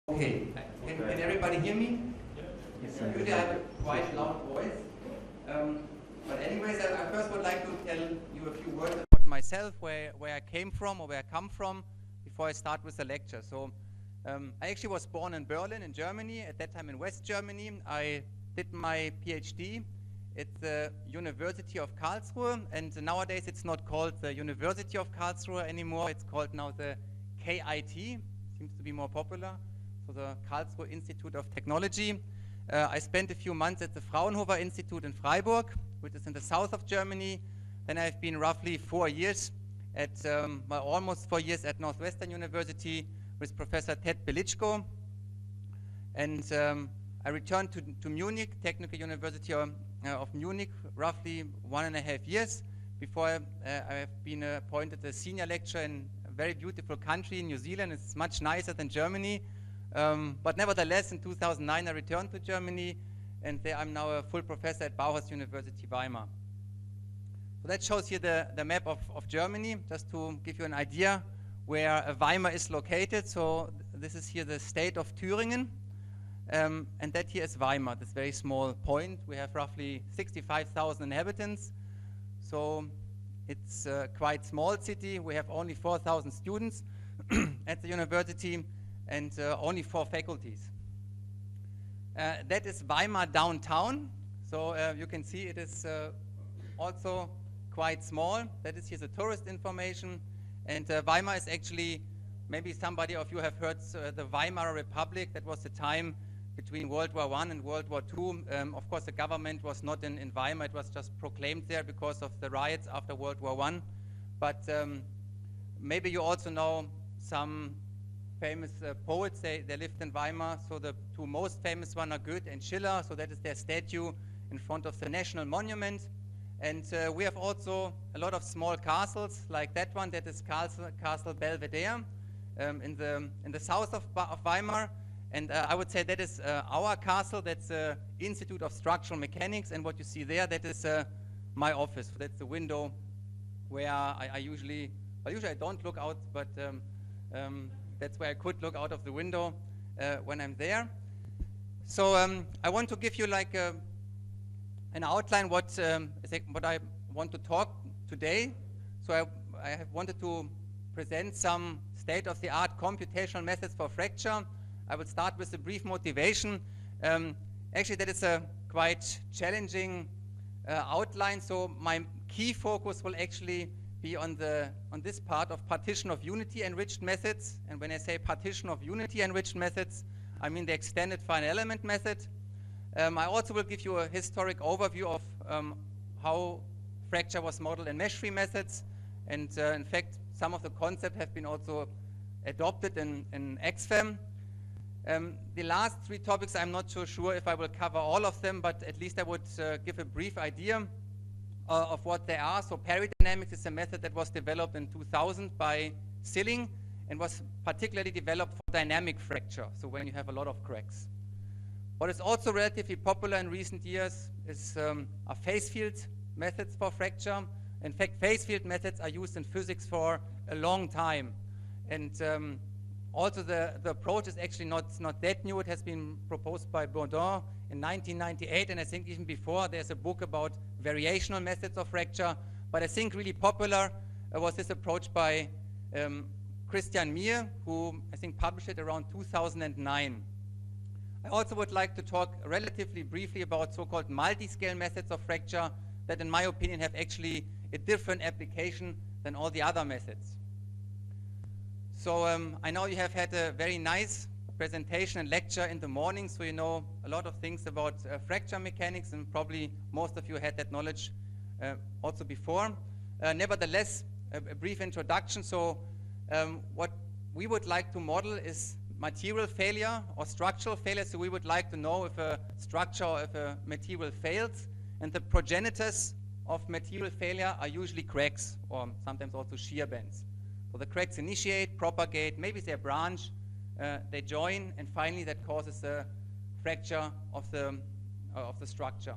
Okay, can everybody hear me? Yes. Usually I have a quite loud voice. But anyways, I first would like to tell you a few words about myself, where I came from or where I come from, before I start with the lecture. So I actually was born in Berlin, in Germany, at that time in West Germany. I did my PhD at the University of Karlsruhe, and nowadays it's not called the University of Karlsruhe anymore, it's called now the KIT, seems to be more popular. So the Karlsruhe Institute of Technology. I spent a few months at the Fraunhofer Institute in Freiburg, which is in the south of Germany. Then I've been roughly 4 years at, almost 4 years at Northwestern University with Professor Ted Belichko. And I returned to Munich, Technical University of Munich, roughly 1.5 years before I have been appointed a senior lecturer in a very beautiful country, New Zealand. It's much nicer than Germany. But nevertheless, in 2009, I returned to Germany, and there I'm now a full professor at Bauhaus University, Weimar. So that shows here the map of Germany, just to give you an idea where Weimar is located. So this is here the state of Thüringen, and that here is Weimar, this very small point. We have roughly 65,000 inhabitants, so it's a quite small city. We have only 4,000 students at the university, and only 4 faculties. That is Weimar downtown. So you can see it is also quite small. That is here the tourist information. And Weimar is actually, maybe somebody of you have heard the Weimar Republic. That was the time between World War I and World War II. Of course, the government was not in Weimar. It was just proclaimed there because of the riots after World War I. But maybe you also know some famous poets, they lived in Weimar. So the 2 most famous ones are Goethe and Schiller. So that is their statue in front of the National Monument. And we have also a lot of small castles, like that one. That is Castle Belvedere in the south of Weimar. And I would say that is our castle. That's the Institute of Structural Mechanics. And what you see there, that is my office. So that's the window where I usually I don't look out, but that's where I could look out of the window when I'm there. So I want to give you like an outline what I want to talk today. So I have wanted to present some state-of-the-art computational methods for fracture. I will start with a brief motivation. Actually, that is a quite challenging outline. So my key focus will actually be on this part of partition of unity enriched methods. And when I say partition of unity enriched methods, I mean the extended finite element method. I also will give you a historic overview of how fracture was modeled in meshfree methods. And in fact, some of the concepts have been also adopted in XFEM. The last 3 topics, I'm not so sure if I will cover all of them, but at least I would give a brief idea of what they are. So peridynamics is a method that was developed in 2000 by Silling and was particularly developed for dynamic fracture, so when you have a lot of cracks. What is also relatively popular in recent years is are phase field methods for fracture. In fact, phase field methods are used in physics for a long time. And also the approach is actually not that new. It has been proposed by Bourdon in 1998, and I think even before there's a book about variational methods of fracture. But I think really popular was this approach by Christian Mier, who I think published it around 2009. I also would like to talk relatively briefly about so-called multi-scale methods of fracture that in my opinion have actually a different application than all the other methods. So I know you have had a very nice presentation and lecture in the morning, so you know a lot of things about fracture mechanics, and probably most of you had that knowledge also before. Nevertheless, a brief introduction. So what we would like to model is material failure or structural failure. So we would like to know if a structure or if a material fails, and the progenitors of material failure are usually cracks or sometimes also shear bends. So the cracks initiate, propagate, maybe they branch, they join, and finally that causes a fracture of the structure.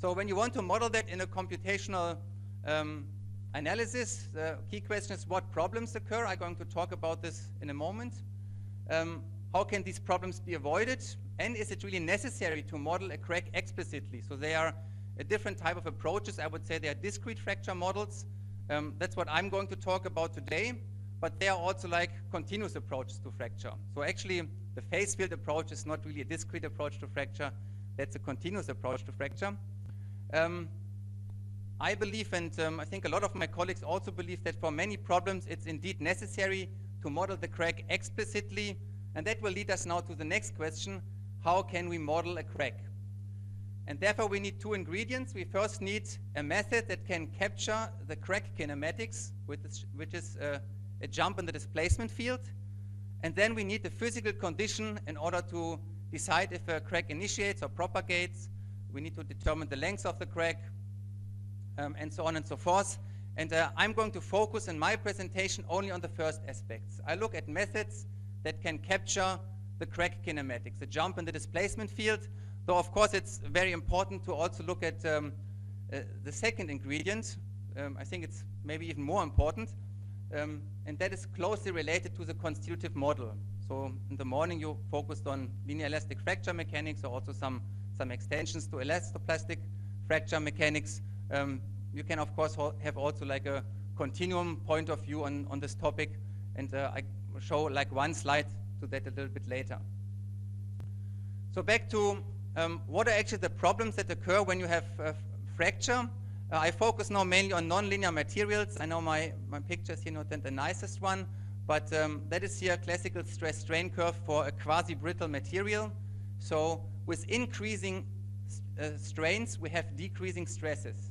So when you want to model that in a computational analysis, the key question is what problems occur. I'm going to talk about this in a moment. how can these problems be avoided? And is it really necessary to model a crack explicitly? So they are a different type of approaches. I would say they are discrete fracture models. That's what I'm going to talk about today. But they are also like continuous approaches to fracture. So actually, the phase field approach is not really a discrete approach to fracture. That's a continuous approach to fracture. I believe, and I think a lot of my colleagues also believe, that for many problems it's indeed necessary to model the crack explicitly. And that will lead us now to the next question: how can we model a crack? And therefore we need two ingredients. We first need a method that can capture the crack kinematics, which is a jump in the displacement field. And then we need the physical condition in order to decide if a crack initiates or propagates. We need to determine the length of the crack, and so on and so forth. And I'm going to focus in my presentation only on the first aspects. I look at methods that can capture the crack kinematics, the jump in the displacement field, though of course it's very important to also look at the second ingredient. I think it's maybe even more important, and that is closely related to the constitutive model. So in the morning you focused on linear elastic fracture mechanics, or also some extensions to elastoplastic fracture mechanics. You can of course have also like a continuum point of view on this topic, and I will show like one slide to that a little bit later. So back to what are actually the problems that occur when you have fracture. I focus now mainly on nonlinear materials. I know my picture is here not the nicest one, but that is here a classical stress-strain curve for a quasi-brittle material. So with increasing strains, we have decreasing stresses.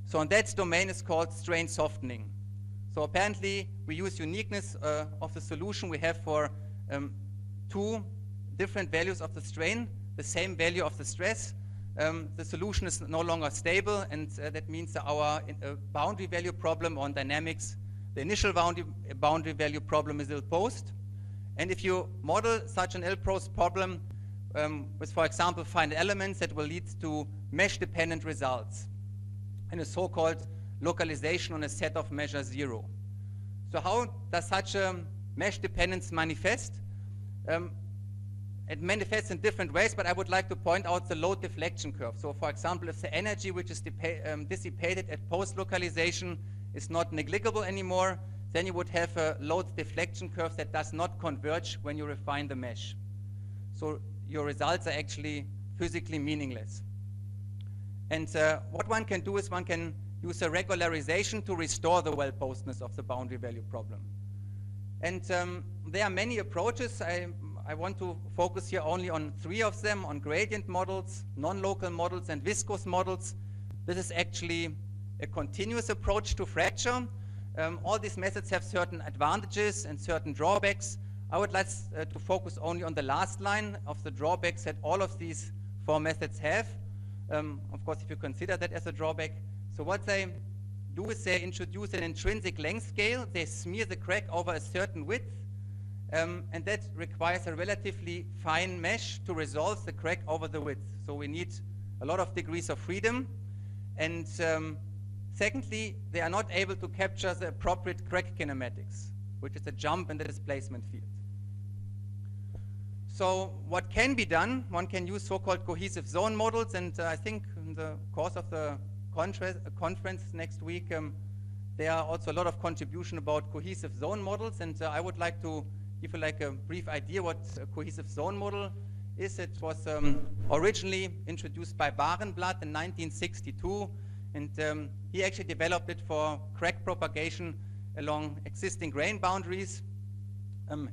So on that domain is called strain softening. So apparently we use uniqueness of the solution we have for two different values of the strain, the same value of the stress. The solution is no longer stable, and that means that our boundary value problem on dynamics, the initial boundary value problem, is ill-posed. And if you model such an ill-posed problem with, for example, finite elements, that will lead to mesh-dependent results and a so-called localization on a set of measure 0. So how does such a mesh dependence manifest? It manifests in different ways, but I would like to point out the load deflection curve. So for example, if the energy which is dissipated at post-localization is not negligible anymore, then you would have a load deflection curve that does not converge when you refine the mesh. So your results are actually physically meaningless. And what one can do is one can use a regularization to restore the well-posedness of the boundary value problem. And there are many approaches. I want to focus here only on 3 of them, on gradient models, non-local models, and viscose models. This is actually a continuous approach to fracture. All these methods have certain advantages and certain drawbacks. I would like to focus only on the last line of the drawbacks that all of these 4 methods have. Of course, if you consider that as a drawback. So what they do is they introduce an intrinsic length scale. They smear the crack over a certain width, and that requires a relatively fine mesh to resolve the crack over the width. So we need a lot of degrees of freedom. And secondly, they are not able to capture the appropriate crack kinematics, which is a jump in the displacement field. So what can be done? One can use so-called cohesive zone models, and I think in the course of the conference next week, there are also a lot of contribution about cohesive zone models, and I would like to give you like a brief idea what a cohesive zone model is. It was originally introduced by Barenblatt in 1962, and he actually developed it for crack propagation along existing grain boundaries.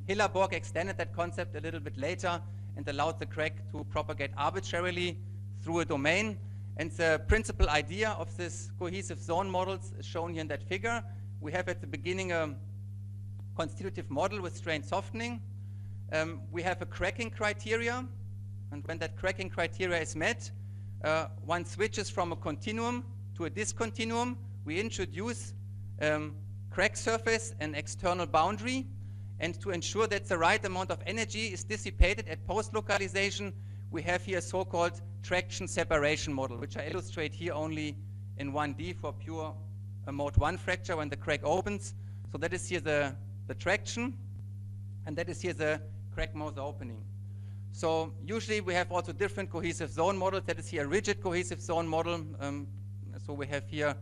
Hillerborg extended that concept a little bit later and allowed the crack to propagate arbitrarily through a domain. And the principal idea of this cohesive zone models is shown here in that figure. We have at the beginning a constitutive model with strain softening. We have a cracking criteria, and when that cracking criteria is met, one switches from a continuum to a discontinuum. We introduce crack surface and external boundary, and to ensure that the right amount of energy is dissipated at post-localization, we have here a so-called traction separation model, which I illustrate here only in 1D for pure mode 1 fracture when the crack opens. So that is here the traction, and that is here the crack mouth opening. So usually we have also different cohesive zone models. That is here a rigid cohesive zone model. So we have here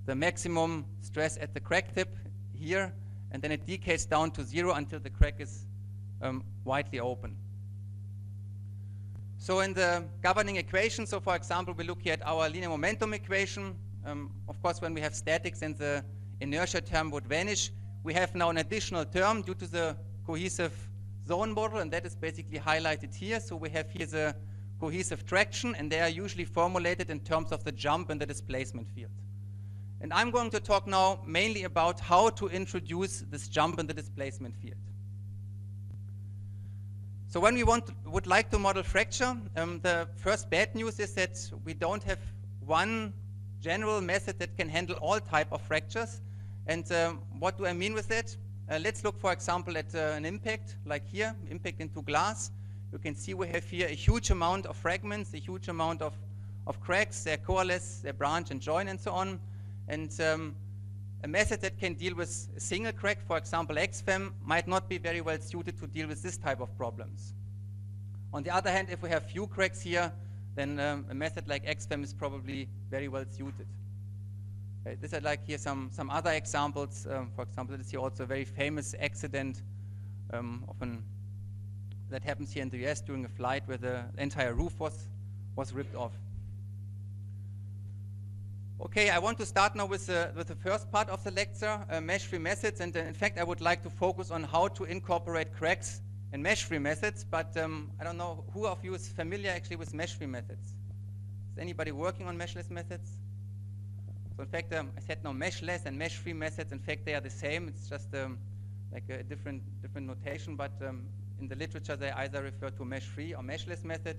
the maximum stress at the crack tip here, and then it decays down to 0 until the crack is widely open. So in the governing equation, so for example, we look here at our linear momentum equation. Of course, when we have statics and the inertia term would vanish, we have now an additional term due to the cohesive zone model, and that is basically highlighted here. So we have here the cohesive traction, and they are usually formulated in terms of the jump and the displacement field. And I'm going to talk now mainly about how to introduce this jump and the displacement field. So when we would like to model fracture, the first bad news is that we don't have one general method that can handle all type of fractures. And what do I mean with that? Let's look, for example, at an impact, like here, impact into glass. You can see we have here a huge amount of fragments, a huge amount of cracks. They coalesce, they branch and join, and so on. And a method that can deal with a single crack, for example, XFEM, might not be very well suited to deal with this type of problems. On the other hand, if we have few cracks here, then a method like XFEM is probably very well suited. These are like here some other examples. For example, this is here also a very famous accident that happens here in the US during a flight where the entire roof was ripped off. Okay, I want to start now with the first part of the lecture, mesh-free methods, and in fact I would like to focus on how to incorporate cracks in mesh-free methods, but I don't know who of you is familiar actually with mesh-free methods. Is anybody working on meshless methods? So in fact, I said no, meshless and mesh-free methods, in fact they are the same, it's just like a different notation, but in the literature they either refer to mesh-free or meshless method.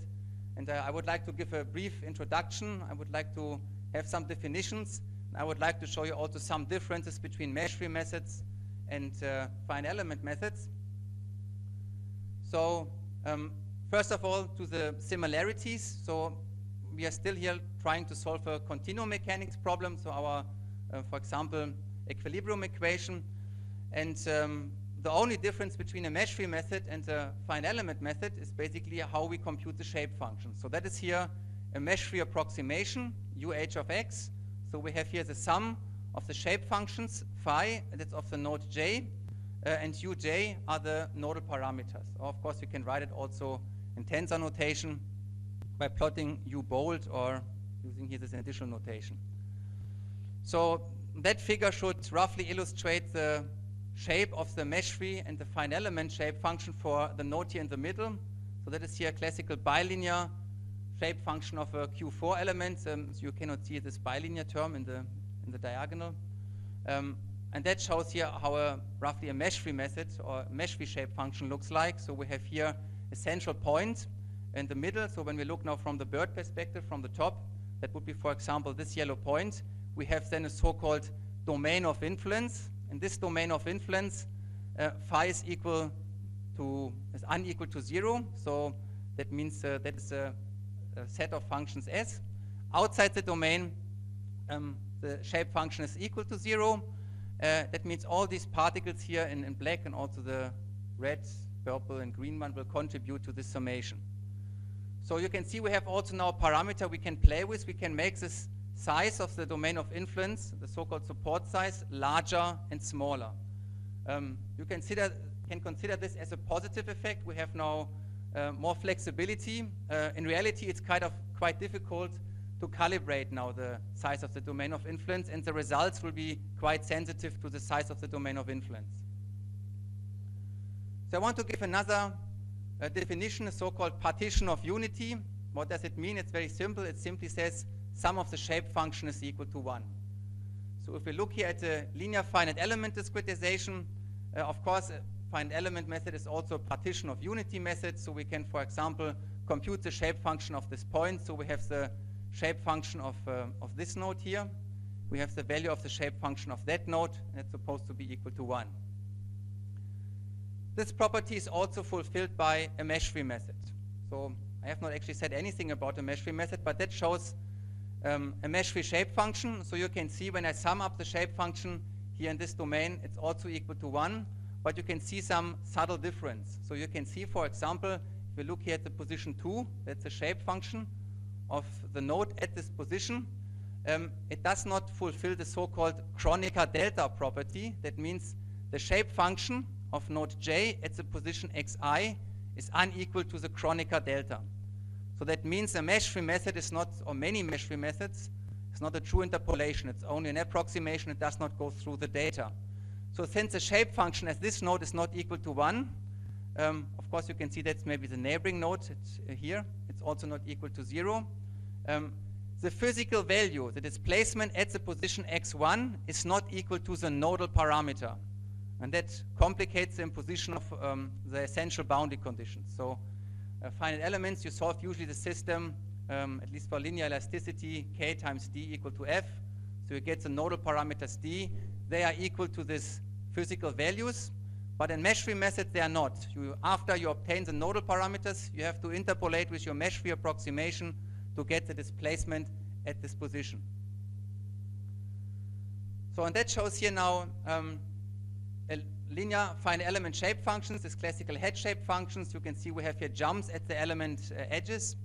And I would like to give a brief introduction. I would like to have some definitions. I would like to show you also some differences between mesh-free methods and fine element methods. So first of all, to the similarities. So we are still here trying to solve a continuum mechanics problem. So our, for example, equilibrium equation. And the only difference between a mesh-free method and a fine element method is basically how we compute the shape function. So that is here a mesh-free approximation, UH of x. So we have here the sum of the shape functions, phi, and it's of the node j, and uj are the nodal parameters. Or of course, you can write it also in tensor notation by plotting u bold or using here this additional notation. So that figure should roughly illustrate the shape of the mesh-free and the fine element shape function for the node here in the middle. So that is here a classical bilinear shape function of a Q4 element. So you cannot see this bilinear term in the diagonal. And that shows here how roughly a mesh-free method or mesh-free shape function looks like. So we have here a central point in the middle. So when we look now from the bird perspective, from the top, that would be, for example, this yellow point. We have then a so-called domain of influence. In this domain of influence, phi is unequal to 0. So that means that is a set of functions S. Outside the domain, the shape function is equal to 0. That means all these particles here in black and also the red, purple, and green one will contribute to this summation. So you can see we have also now a parameter we can play with. We can make this size of the domain of influence, the so-called support size, larger and smaller. You can consider this as a positive effect. We have now more flexibility. In reality, it's quite difficult to calibrate now the size of the domain of influence, and the results will be quite sensitive to the size of the domain of influence. So I want to give another definition, a so-called partition of unity. What does it mean? It's very simple. It simply says sum of the shape function is equal to 1. So if we look here at the linear finite element discretization, of course, a finite element method is also a partition of unity method. So we can, for example, compute the shape function of this point. So we have the shape function of this node here. We have the value of the shape function of that node, and it's supposed to be equal to 1. This property is also fulfilled by a mesh-free method. So I have not actually said anything about a mesh-free method, but that shows a mesh-free shape function. So you can see when I sum up the shape function here in this domain, it's also equal to 1. but you can see some subtle difference. So you can see, for example, if we look here at the position 2, that's a shape function of the node at this position. It does not fulfill the so-called Kronecker delta property. That means the shape function of node j at the position xi is unequal to the Kronecker delta. So that means a mesh-free method is not, or many mesh-free methods, it's not a true interpolation. It's only an approximation. It does not go through the data. So since the shape function at this node is not equal to 1, of course you can see that's maybe the neighboring node here. It's also not equal to 0. The physical value, the displacement at the position x1 is not equal to the nodal parameter. And that complicates the imposition of the essential boundary conditions. So finite elements, you solve usually the system, at least for linear elasticity, k times d equal to f. So you get the nodal parameters d. They are equal to these physical values. But in mesh-free methods, they are not. After you obtain the nodal parameters, you have to interpolate with your mesh-free approximation to get the displacement at this position. So and that shows here now linear finite element shape functions, these classical head shape functions. You can see we have here jumps at the element edges.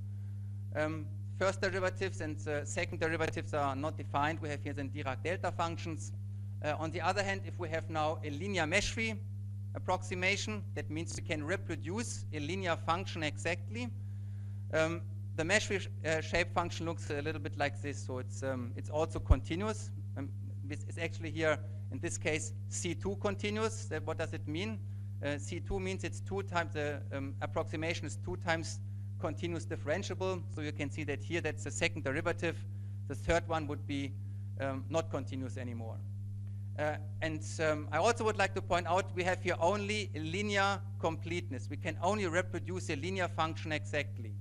First derivatives and second derivatives are not defined. We have here the Dirac delta functions. On the other hand, if we have now a linear mesh-free approximation, that means we can reproduce a linear function exactly. The mesh-free shape function looks a little bit like this. So it's also continuous. It's actually here, in this case, C2 continuous. What does it mean? C2 means it's 2 times, the approximation is 2 times continuous differentiable. So you can see that here that's the second derivative. The third one would be not continuous anymore. I also would like to point out we have here only linear completeness. We can only reproduce a linear function exactly.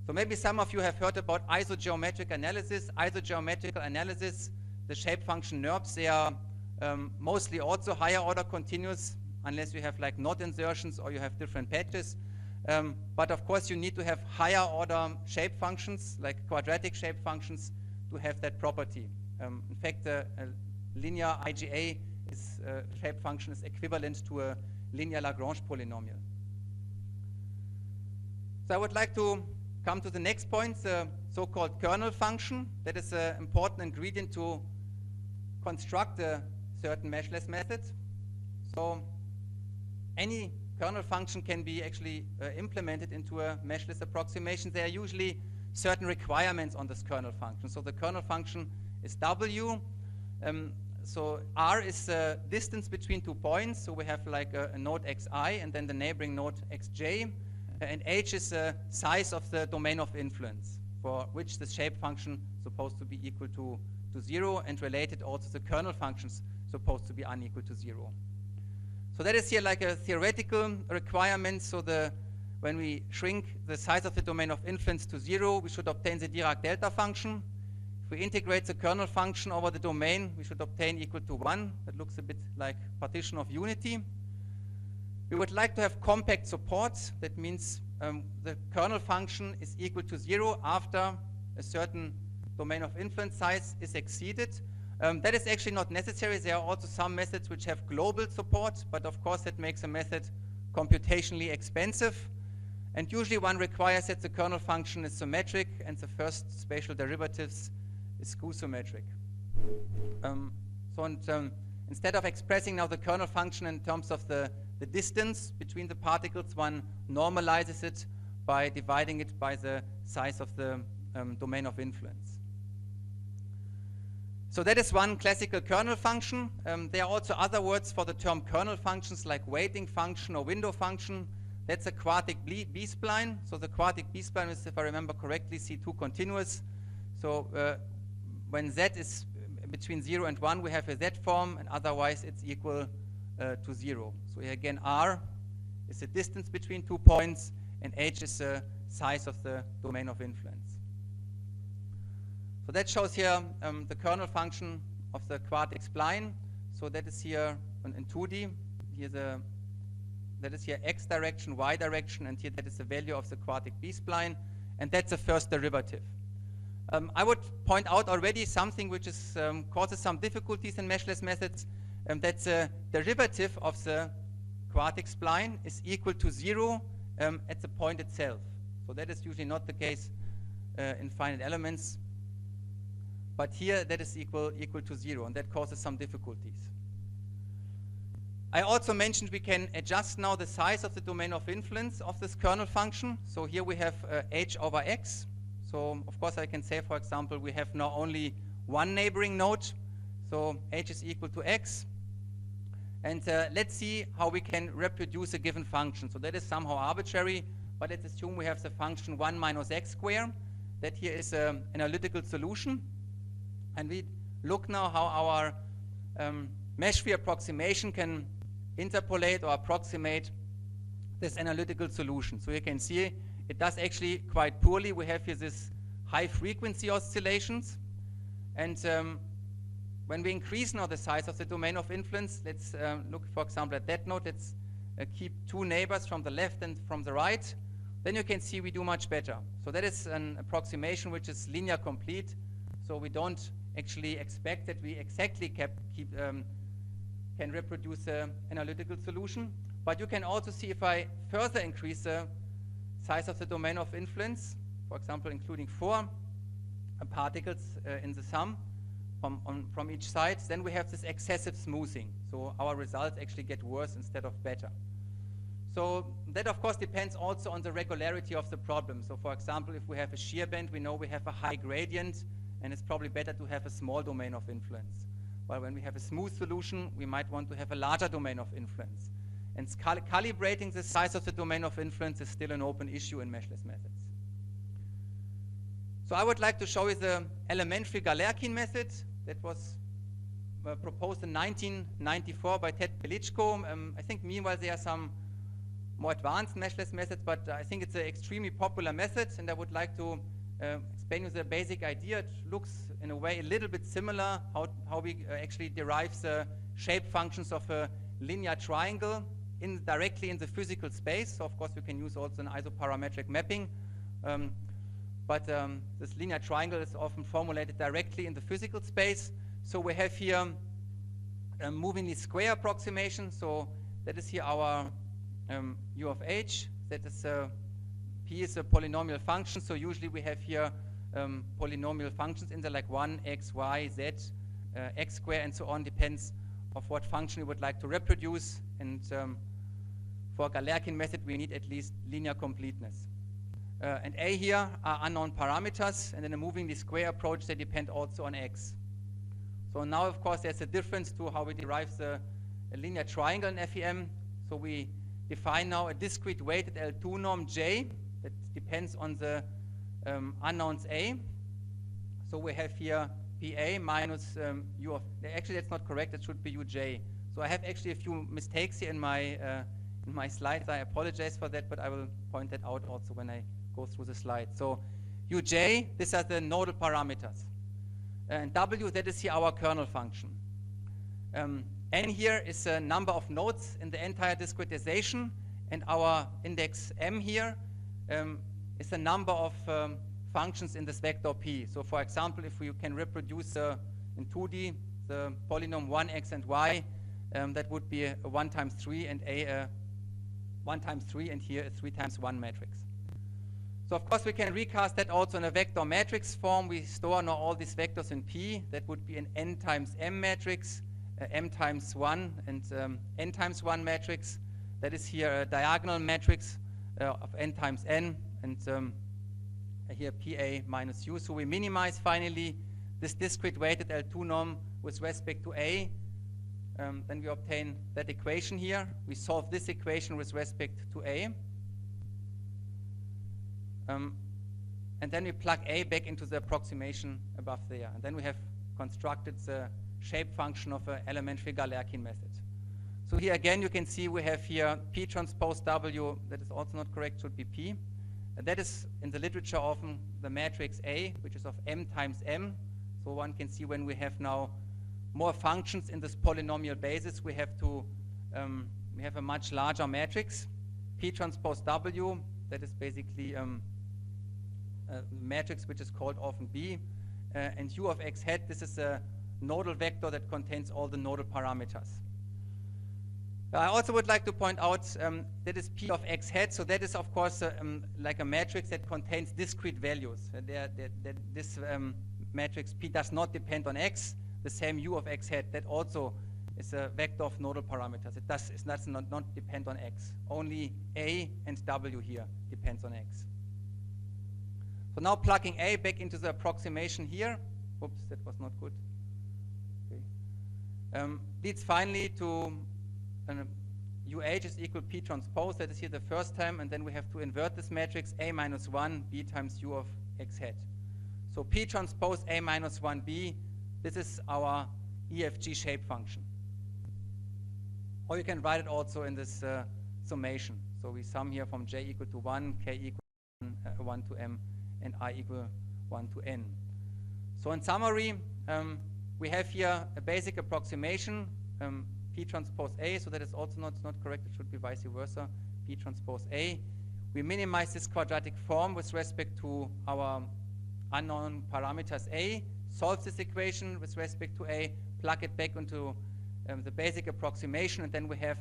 So maybe some of you have heard about isogeometric analysis. Isogeometric analysis, the shape function NURBS, they are mostly also higher order continuous, unless you have like knot insertions or you have different patches. But of course you need to have higher order shape functions, like quadratic shape functions, to have that property. In fact, a linear IGA shape function is equivalent to a linear Lagrange polynomial. So I would like to come to the next point, the so-called kernel function. That is an important ingredient to construct a certain meshless method. So any kernel function can be actually implemented into a meshless approximation. There are usually certain requirements on this kernel function. So the kernel function is W. So R is the distance between 2 points. So we have like a node xi and then the neighboring node xj. And H is the size of the domain of influence, for which the shape function is supposed to be equal to 0, and related also the kernel functions supposed to be unequal to 0. So that is here like a theoretical requirement. So when we shrink the size of the domain of influence to 0, we should obtain the Dirac delta function. If we integrate the kernel function over the domain, we should obtain equal to 1. That looks a bit like partition of unity. We would like to have compact support. That means the kernel function is equal to 0 after a certain domain of influence size is exceeded. That is actually not necessary. There are also some methods which have global support, but of course that makes a method computationally expensive. And usually one requires that the kernel function is symmetric and the first spatial derivatives is skew symmetric. Instead of expressing now the kernel function in terms of the distance between the particles, one normalizes it by dividing it by the size of the domain of influence. So that is one classical kernel function. There are also other words for the term kernel functions, like weighting function or window function. That's a quartic B-spline. So the quartic B-spline is, if I remember correctly, C2 continuous. So when Z is between 0 and 1, we have a Z form, and otherwise it's equal to 0. So here again, R is the distance between 2 points, and H is the size of the domain of influence. So that shows here the kernel function of the quartic spline. So that is here in 2D. That is here x direction, y direction, and here that is the value of the quartic B-spline, and that's the first derivative. I would point out already something which is, causes some difficulties in meshless methods. That's a derivative of the quartic spline is equal to 0 at the point itself. So that is usually not the case in finite elements. But here that is equal to 0, and that causes some difficulties. I also mentioned we can adjust now the size of the domain of influence of this kernel function. So here we have h over x. So of course I can say, for example, we have now only one neighboring node. So h is equal to x. And let's see how we can reproduce a given function. So that is somehow arbitrary, but let's assume we have the function 1 minus x squared. That here is an analytical solution. And we look now how our meshfree approximation can interpolate or approximate this analytical solution. So you can see it does actually quite poorly. We have here this high frequency oscillations. And when we increase now the size of the domain of influence, let's look, for example, at that node. Let's keep two neighbors from the left and from the right. Then you can see we do much better. So that is an approximation which is linear complete. So we don't actually expect that we exactly can reproduce an analytical solution. But you can also see if I further increase the size of the domain of influence, for example, including 4 particles in the sum from each side, then we have this excessive smoothing. So our results actually get worse instead of better. So that, of course, depends also on the regularity of the problem. So for example, if we have a shear band, we know we have a high gradient, and it's probably better to have a small domain of influence. While when we have a smooth solution, we might want to have a larger domain of influence. And calibrating the size of the domain of influence is still an open issue in meshless methods. So I would like to show you the elementary Galerkin method that was proposed in 1994 by Ted Pelichko. I think meanwhile there are some more advanced meshless methods, but I think it's an extremely popular method, and I would like to explain you the basic idea. It looks in a way a little bit similar how we actually derive the shape functions of a linear triangle directly in the physical space. So of course we can use also an isoparametric mapping, but this linear triangle is often formulated directly in the physical space. So we have here a movingly square approximation. So that is here our u of h. That is p is a polynomial function. So usually we have here polynomial functions in there like 1, x, y, z, x squared, and so on. Depends of what function we would like to reproduce. And for Galerkin method, we need at least linear completeness. And a here are unknown parameters, and in a movingly square approach, they depend also on x. So now, of course, there's a difference to how we derive the linear triangle in FEM. So we define now a discrete weighted L2 norm J that depends on the unknowns A. So we have here PA minus U of, actually that's not correct, it should be UJ. So I have actually a few mistakes here in my slides. I apologize for that, but I will point that out also when I go through the slides. So UJ, these are the nodal parameters. And W, that is here our kernel function. N here is a number of nodes in the entire discretization, and our index M here is the number of functions in this vector P. So for example, if we can reproduce in 2D the polynomial 1x and y, that would be a 1 times 3 and a 1 times 3 and here a 3 times 1 matrix. So of course we can recast that also in a vector matrix form. We store now all these vectors in P. That would be an n times m matrix, m times 1 and n times 1 matrix. That is here a diagonal matrix of n times n, and here PA minus U. So we minimize finally this discrete weighted L2 norm with respect to A. Then we obtain that equation here. We solve this equation with respect to A. And then we plug A back into the approximation above there. And then we have constructed the shape function of an elementary Galerkin method. So here again you can see we have here P transpose W. That is also not correct, should be P. And that is in the literature often the matrix A, which is of m times m. So one can see when we have now more functions in this polynomial basis, we have a much larger matrix. P transpose W, that is basically a matrix which is called often B. And U of x hat, this is a nodal vector that contains all the nodal parameters. I also would like to point out that is P of x hat. So that is, of course, like a matrix that contains discrete values. This matrix P does not depend on x. The same U of x hat, that also is a vector of nodal parameters. It does not depend on x. Only A and W here depends on x. So now plugging A back into the approximation here. Oops, that was not good. Okay. Leads finally to UH is equal P transpose. That is here the first time, and then we have to invert this matrix A minus 1 B times U of x hat. So P transpose A minus 1 B, this is our EFG shape function. Or you can write it also in this summation. So we sum here from J equal to 1, K equal to 1 to M, and I equal 1 to N. So in summary, we have here a basic approximation, P transpose A, so that is also not correct, it should be vice versa, P transpose A. We minimize this quadratic form with respect to our unknown parameters A, solve this equation with respect to A, plug it back into the basic approximation, and then we have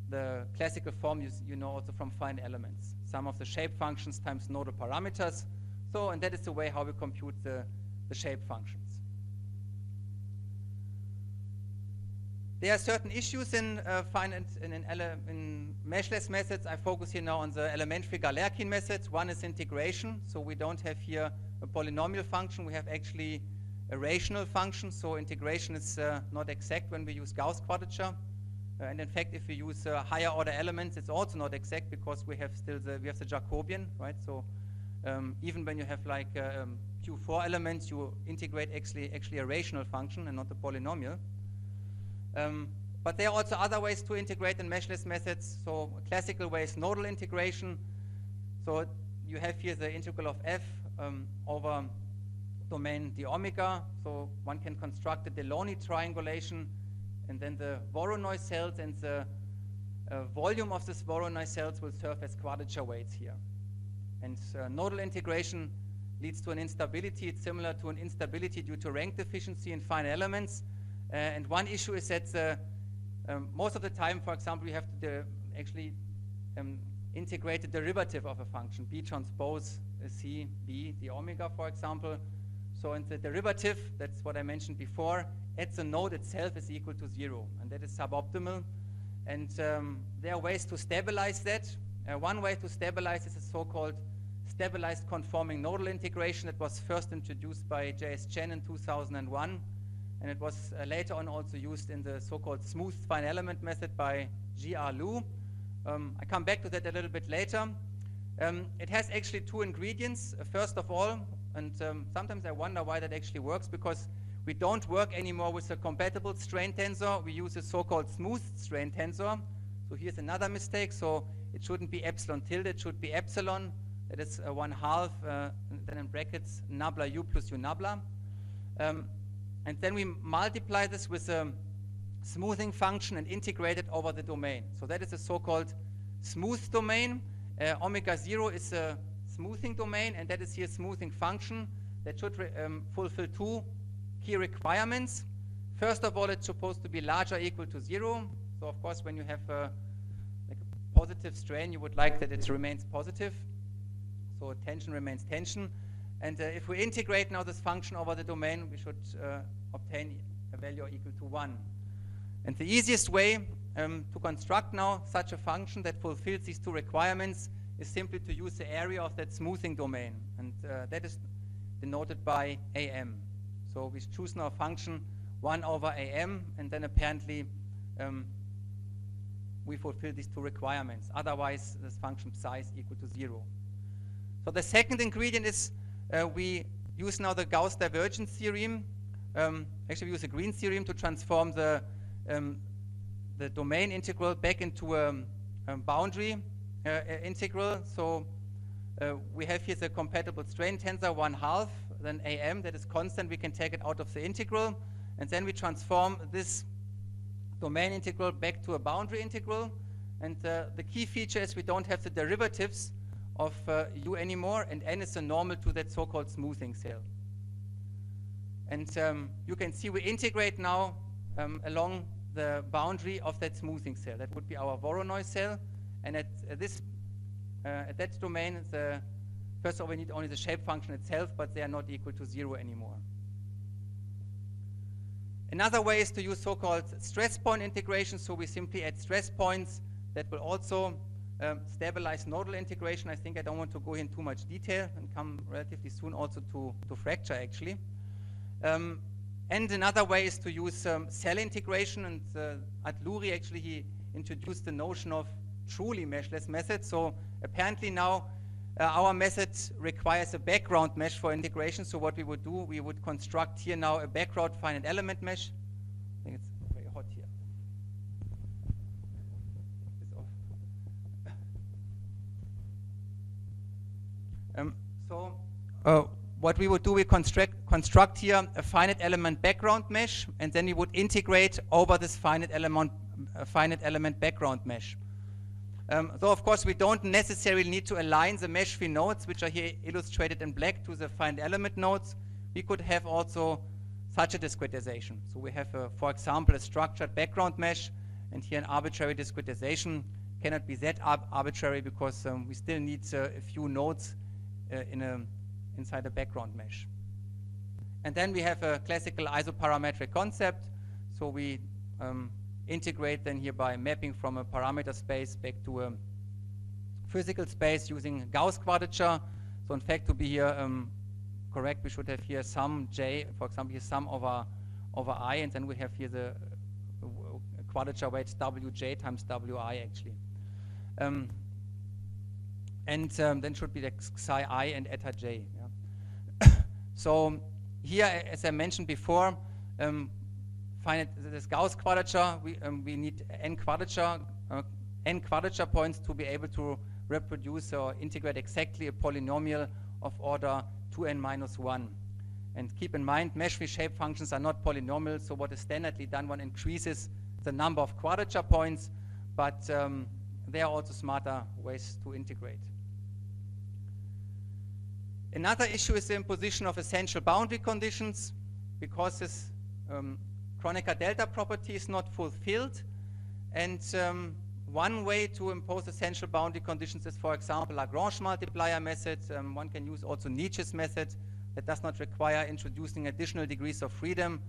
the classical form you know also from finite elements. Sum of the shape functions times nodal parameters. So, and that is the way how we compute the shape functions. There are certain issues in meshless methods. I focus here now on the elementary Galerkin methods. One is integration. So we don't have here a polynomial function. We have actually a rational function. So integration is not exact when we use Gauss quadrature. And in fact, if we use higher order elements, it's also not exact because we have still the Jacobian, right? So even when you have like Q4 elements, you integrate actually a rational function and not a polynomial. But there are also other ways to integrate in meshless methods. So a classical way is nodal integration. So you have here the integral of f over domain d omega. So one can construct a Delaunay triangulation, and then the Voronoi cells and the volume of this Voronoi cells will serve as quadrature weights here. And nodal integration leads to an instability. It's similar to an instability due to rank deficiency in finite elements. And one issue is that most of the time, for example, you have to actually integrate the derivative of a function, B transpose C, B, d omega, for example. So in the derivative, that's what I mentioned before, at the node itself is equal to 0, and that is suboptimal. And there are ways to stabilize that. One way to stabilize is a so-called stabilized conforming nodal integration that was first introduced by J.S. Chen in 2001. And it was later on also used in the so-called smooth finite element method by G.R. Liu. I come back to that a little bit later. It has actually two ingredients. First of all, and sometimes I wonder why that actually works, because we don't work anymore with a compatible strain tensor. We use a so-called smooth strain tensor. So here's another mistake. So it shouldn't be epsilon tilde, it should be epsilon. That is 1/2, then in brackets, nabla u plus u nabla. And then we multiply this with a smoothing function and integrate it over the domain. So that is a so-called smooth domain. Omega 0 is a smoothing domain, and that is here a smoothing function that should fulfill two key requirements. First of all, it's supposed to be larger or equal to 0. So of course, when you have like a positive strain, you would like that it remains positive. So tension remains tension. And if we integrate now this function over the domain, we should obtain a value equal to 1. And the easiest way to construct now such a function that fulfills these two requirements is simply to use the area of that smoothing domain. And that is denoted by AM. So we choose now a function 1 over AM, and then apparently we fulfill these two requirements. Otherwise, this function psi is equal to 0. So the second ingredient is we use now the Gauss divergence theorem. Actually, we use the Green theorem to transform the domain integral back into a boundary integral. So we have here the compatible strain tensor 1/2, then AM, that is constant. We can take it out of the integral, and then we transform this domain integral back to a boundary integral. And the key feature is we don't have the derivatives of u anymore, and n is a normal to that so-called smoothing cell. And you can see we integrate now along the boundary of that smoothing cell. That would be our Voronoi cell. And at that domain, first of all, we need only the shape function itself, but they are not equal to 0 anymore. Another way is to use so-called stress point integration. So we simply add stress points that will also stabilize nodal integration. I think I don't want to go in too much detail and come relatively soon also to fracture, actually. And another way is to use cell integration. And Atluri, actually, he introduced the notion of truly meshless methods. So apparently now our method requires a background mesh for integration. So what we would do, we would construct here now a background finite element mesh. I think it's very hot here. It's off. What we would do, we construct here a finite element background mesh, and then we would integrate over this finite element background mesh. So of course we don't necessarily need to align the meshfree nodes, which are here illustrated in black, to the finite element nodes. We could have also such a discretization. So we have, for example, a structured background mesh, and here an arbitrary discretization cannot be that arbitrary because we still need a few nodes inside a background mesh. And then we have a classical isoparametric concept. So we integrate then here by mapping from a parameter space back to a physical space using Gauss quadrature. So in fact, to be here correct, we should have here some j, for example, here sum over I, and then we have here the quadrature where it's wj times wi actually. And then should be the psi I and eta j. Yeah. So here, as I mentioned before, this Gauss quadrature, we need n quadrature points to be able to reproduce or integrate exactly a polynomial of order 2n minus 1. And keep in mind, meshfree shape functions are not polynomials, so what is standardly done, one increases the number of quadrature points, but there are also smarter ways to integrate. Another issue is the imposition of essential boundary conditions, because this Kronecker delta property is not fulfilled. And one way to impose essential boundary conditions is, for example, Lagrange multiplier method. One can use also Nietzsche's method that does not require introducing additional degrees of freedom.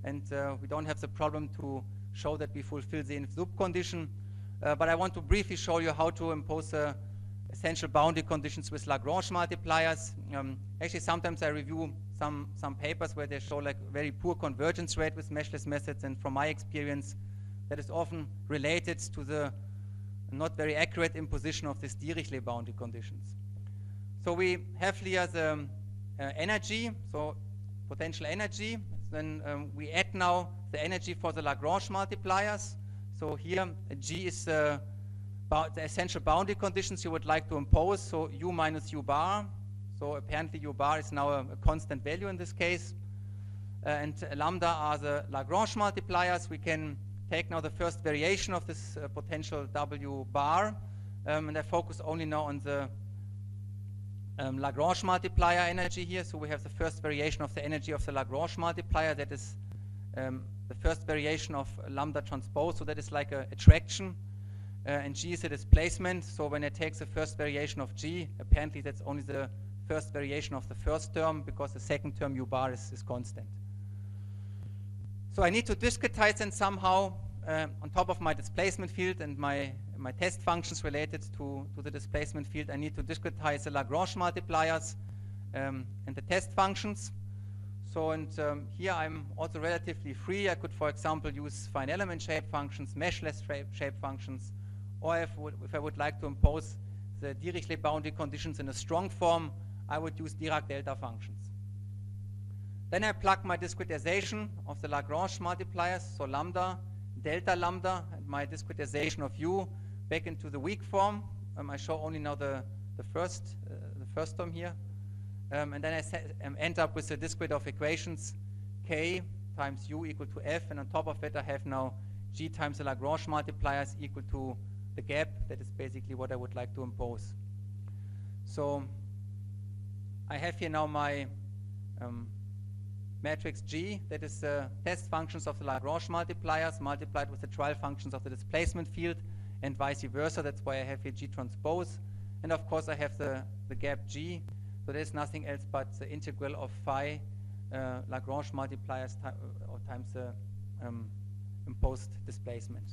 And we don't have the problem to show that we fulfill the if-loop condition. But I want to briefly show you how to impose essential boundary conditions with Lagrange multipliers. Actually, sometimes I review some papers where they show like very poor convergence rate with meshless methods, and from my experience, that is often related to the not very accurate imposition of these Dirichlet boundary conditions. So we have here the energy, so potential energy. Then we add now the energy for the Lagrange multipliers. So here G is the essential boundary conditions you would like to impose, so U minus U bar. So apparently U bar is now a constant value in this case. And lambda are the Lagrange multipliers. We can take now the first variation of this potential W bar. And I focus only now on the Lagrange multiplier energy here. So we have the first variation of the energy of the Lagrange multiplier. That is the first variation of lambda transpose. So that is like a attraction. And G is a displacement. So when I take the first variation of G, apparently that's only the first variation of the first term, because the second term U bar is constant. So I need to discretize then somehow on top of my displacement field and my test functions related to the displacement field. I need to discretize the Lagrange multipliers and the test functions. So here I'm also relatively free. I could, for example, use fine element shape functions, meshless shape functions, or if I would like to impose the Dirichlet boundary conditions in a strong form, I would use Dirac delta functions. Then I plug my discretization of the Lagrange multipliers, so lambda, delta lambda, and my discretization of U back into the weak form. I show only now the first term here. And then I end up with a discrete of equations K times U equal to F, and on top of it I have now G times the Lagrange multipliers equal to the gap. That is basically what I would like to impose. So I have here now my matrix G, that is the test functions of the Lagrange multipliers multiplied with the trial functions of the displacement field, and vice versa. That's why I have here G transpose. And of course I have the gap G, so there's nothing else but the integral of phi Lagrange multipliers times the imposed displacement.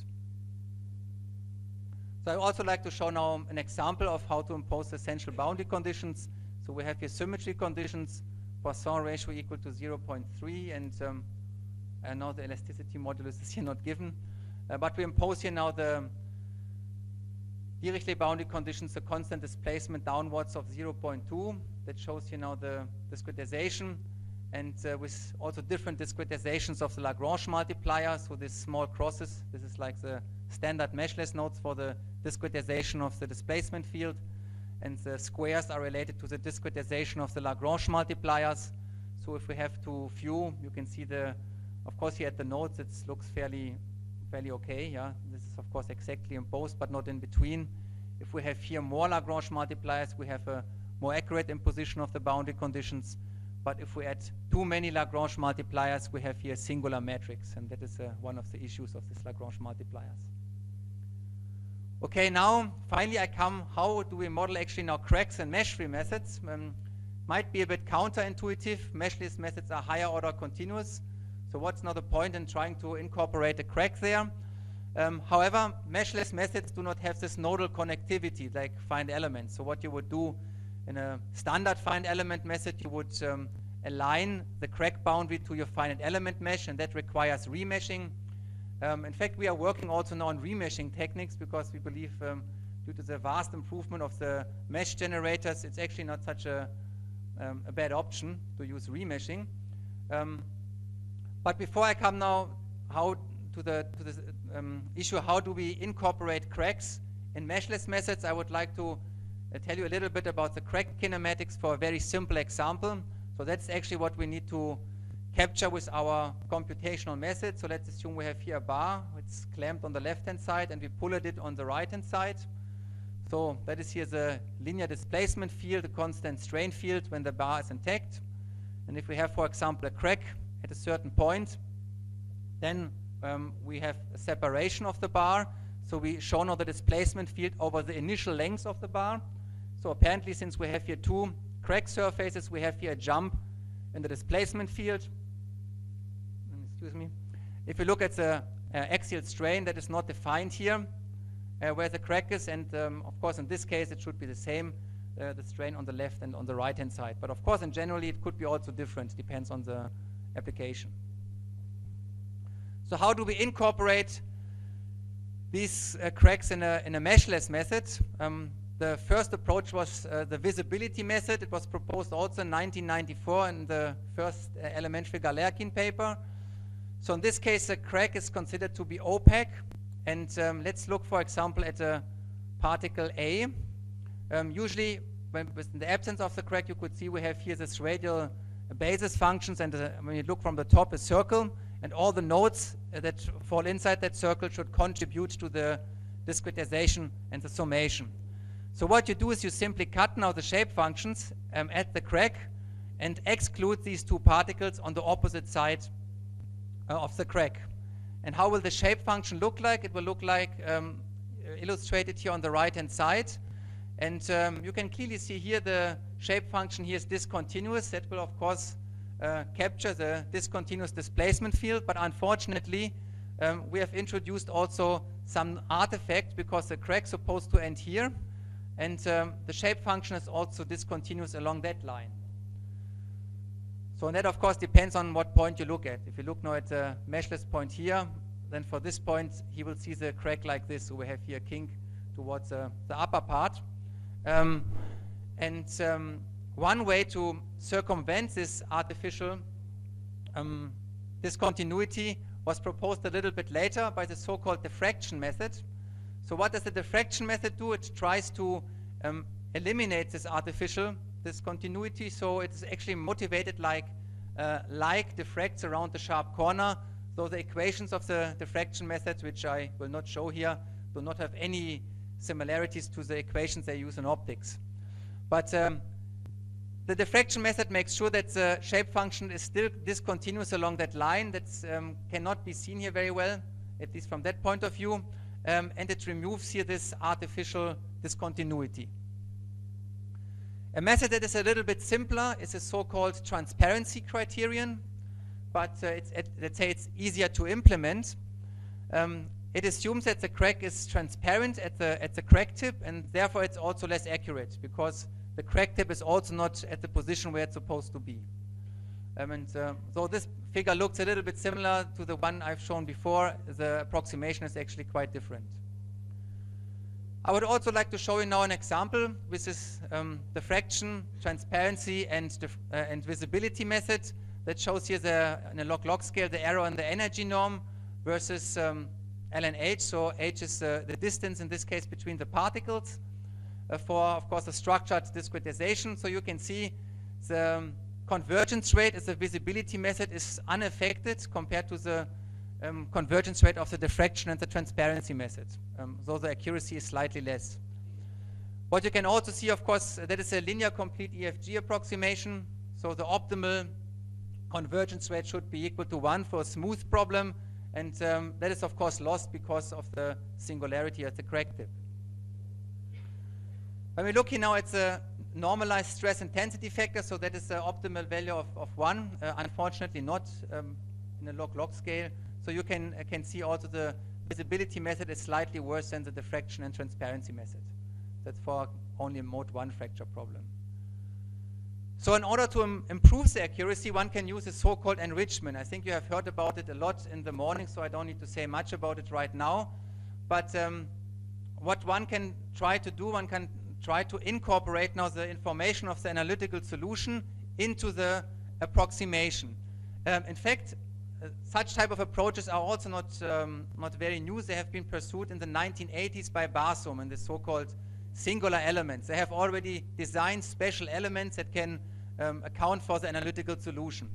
So I also like to show now an example of how to impose essential boundary conditions. So we have here symmetry conditions, Poisson ratio equal to 0.3, and I know the elasticity modulus is here not given, but we impose here now the Dirichlet boundary conditions, the constant displacement downwards of 0.2. That shows here now the discretization, and with also different discretizations of the Lagrange multiplier. So these small crosses, this is like the standard meshless nodes for the discretization of the displacement field, and the squares are related to the discretization of the Lagrange multipliers. So if we have to view, you can see of course here at the nodes it looks fairly okay. Yeah, this is of course exactly imposed, but not in between. If we have here more Lagrange multipliers, we have a more accurate imposition of the boundary conditions. But if we add too many Lagrange multipliers, we have here a singular matrix, and that is one of the issues of these Lagrange multipliers. Okay, now finally how do we model actually now cracks and mesh-free methods? Might be a bit counterintuitive. Meshless methods are higher order continuous. So what's now the point in trying to incorporate a crack there? However, meshless methods do not have this nodal connectivity like finite elements. So what you would do in a standard finite element method, you would align the crack boundary to your finite element mesh, and that requires remeshing. In fact, we are working also now on remeshing techniques because we believe due to the vast improvement of the mesh generators, it's actually not such a bad option to use remeshing. But before I come now to the issue, how do we incorporate cracks in meshless methods, I would like to tell you a little bit about the crack kinematics for a very simple example. So that's actually what we need to capture with our computational method. So let's assume we have here a bar. It's clamped on the left-hand side, and we pull it on the right-hand side. So that is here the linear displacement field, the constant strain field when the bar is intact. And if we have, for example, a crack at a certain point, then we have a separation of the bar. So we show now the displacement field over the initial length of the bar. So apparently, since we have here two crack surfaces, we have here a jump in the displacement field. Excuse me. If you look at the axial strain, that is not defined here where the crack is, and of course in this case it should be the same, the strain on the left and on the right hand side. But of course in generally it could be also different, depends on the application. So how do we incorporate these cracks in a meshless method? The first approach was the visibility method. It was proposed also in 1994 in the first elementary Galerkin paper. So in this case, the crack is considered to be opaque. And let's look, for example, at a particle A. Usually, in the absence of the crack, you could see we have here this radial basis functions, and when you look from the top, a circle, and all the nodes that fall inside that circle should contribute to the discretization and the summation. So what you do is you simply cut now the shape functions at the crack and exclude these two particles on the opposite side of the crack. And how will the shape function look like? It will look like illustrated here on the right hand side. And you can clearly see here the shape function here is discontinuous. That will of course capture the discontinuous displacement field, but unfortunately we have introduced also some artifact because the crack is supposed to end here. And the shape function is also discontinuous along that line. So that of course depends on what point you look at. If you look now at the meshless point here, then for this point he will see the crack like this. So we have here a kink towards the upper part. One way to circumvent this artificial discontinuity was proposed a little bit later by the so-called diffraction method. So what does the diffraction method do? It tries to eliminate this artificial discontinuity. So it's actually motivated like diffracts around the sharp corner. So the equations of the diffraction method, which I will not show here, do not have any similarities to the equations they use in optics. But The diffraction method makes sure that the shape function is still discontinuous along that line. That cannot be seen here very well, at least from that point of view. And it removes here this artificial discontinuity. A method that is a little bit simpler is a so-called transparency criterion, but let's say it's easier to implement. It assumes that the crack is transparent at the crack tip, and therefore it's also less accurate, because the crack tip is also not at the position where it's supposed to be. So this figure looks a little bit similar to the one I've shown before. The approximation is actually quite different. I would also like to show you now an example with this diffraction, transparency, and visibility method that shows here in a log-log scale the error in the energy norm versus ln h. So h is the distance in this case between the particles for, of course, a structured discretization. So you can see the convergence rate as a visibility method is unaffected compared to the convergence rate of the diffraction and the transparency method. So the accuracy is slightly less. What you can also see, of course, that is a linear complete EFG approximation. So the optimal convergence rate should be equal to 1 for a smooth problem. And that is, of course, lost because of the singularity at the crack tip. When we look here now at the normalized stress intensity factor, so that is the optimal value of 1, unfortunately not in a log-log scale. So you can see also the visibility method is slightly worse than the diffraction and transparency method. That's for only a mode 1 fracture problem. So in order to improve the accuracy, one can use a so-called enrichment. I think you have heard about it a lot in the morning, so I don't need to say much about it right now. But what one can try to do, one can try to incorporate now the information of the analytical solution into the approximation. In fact, such type of approaches are also not very new. They have been pursued in the 1980s by Barsoom in the so-called singular elements. They have already designed special elements that can account for the analytical solution.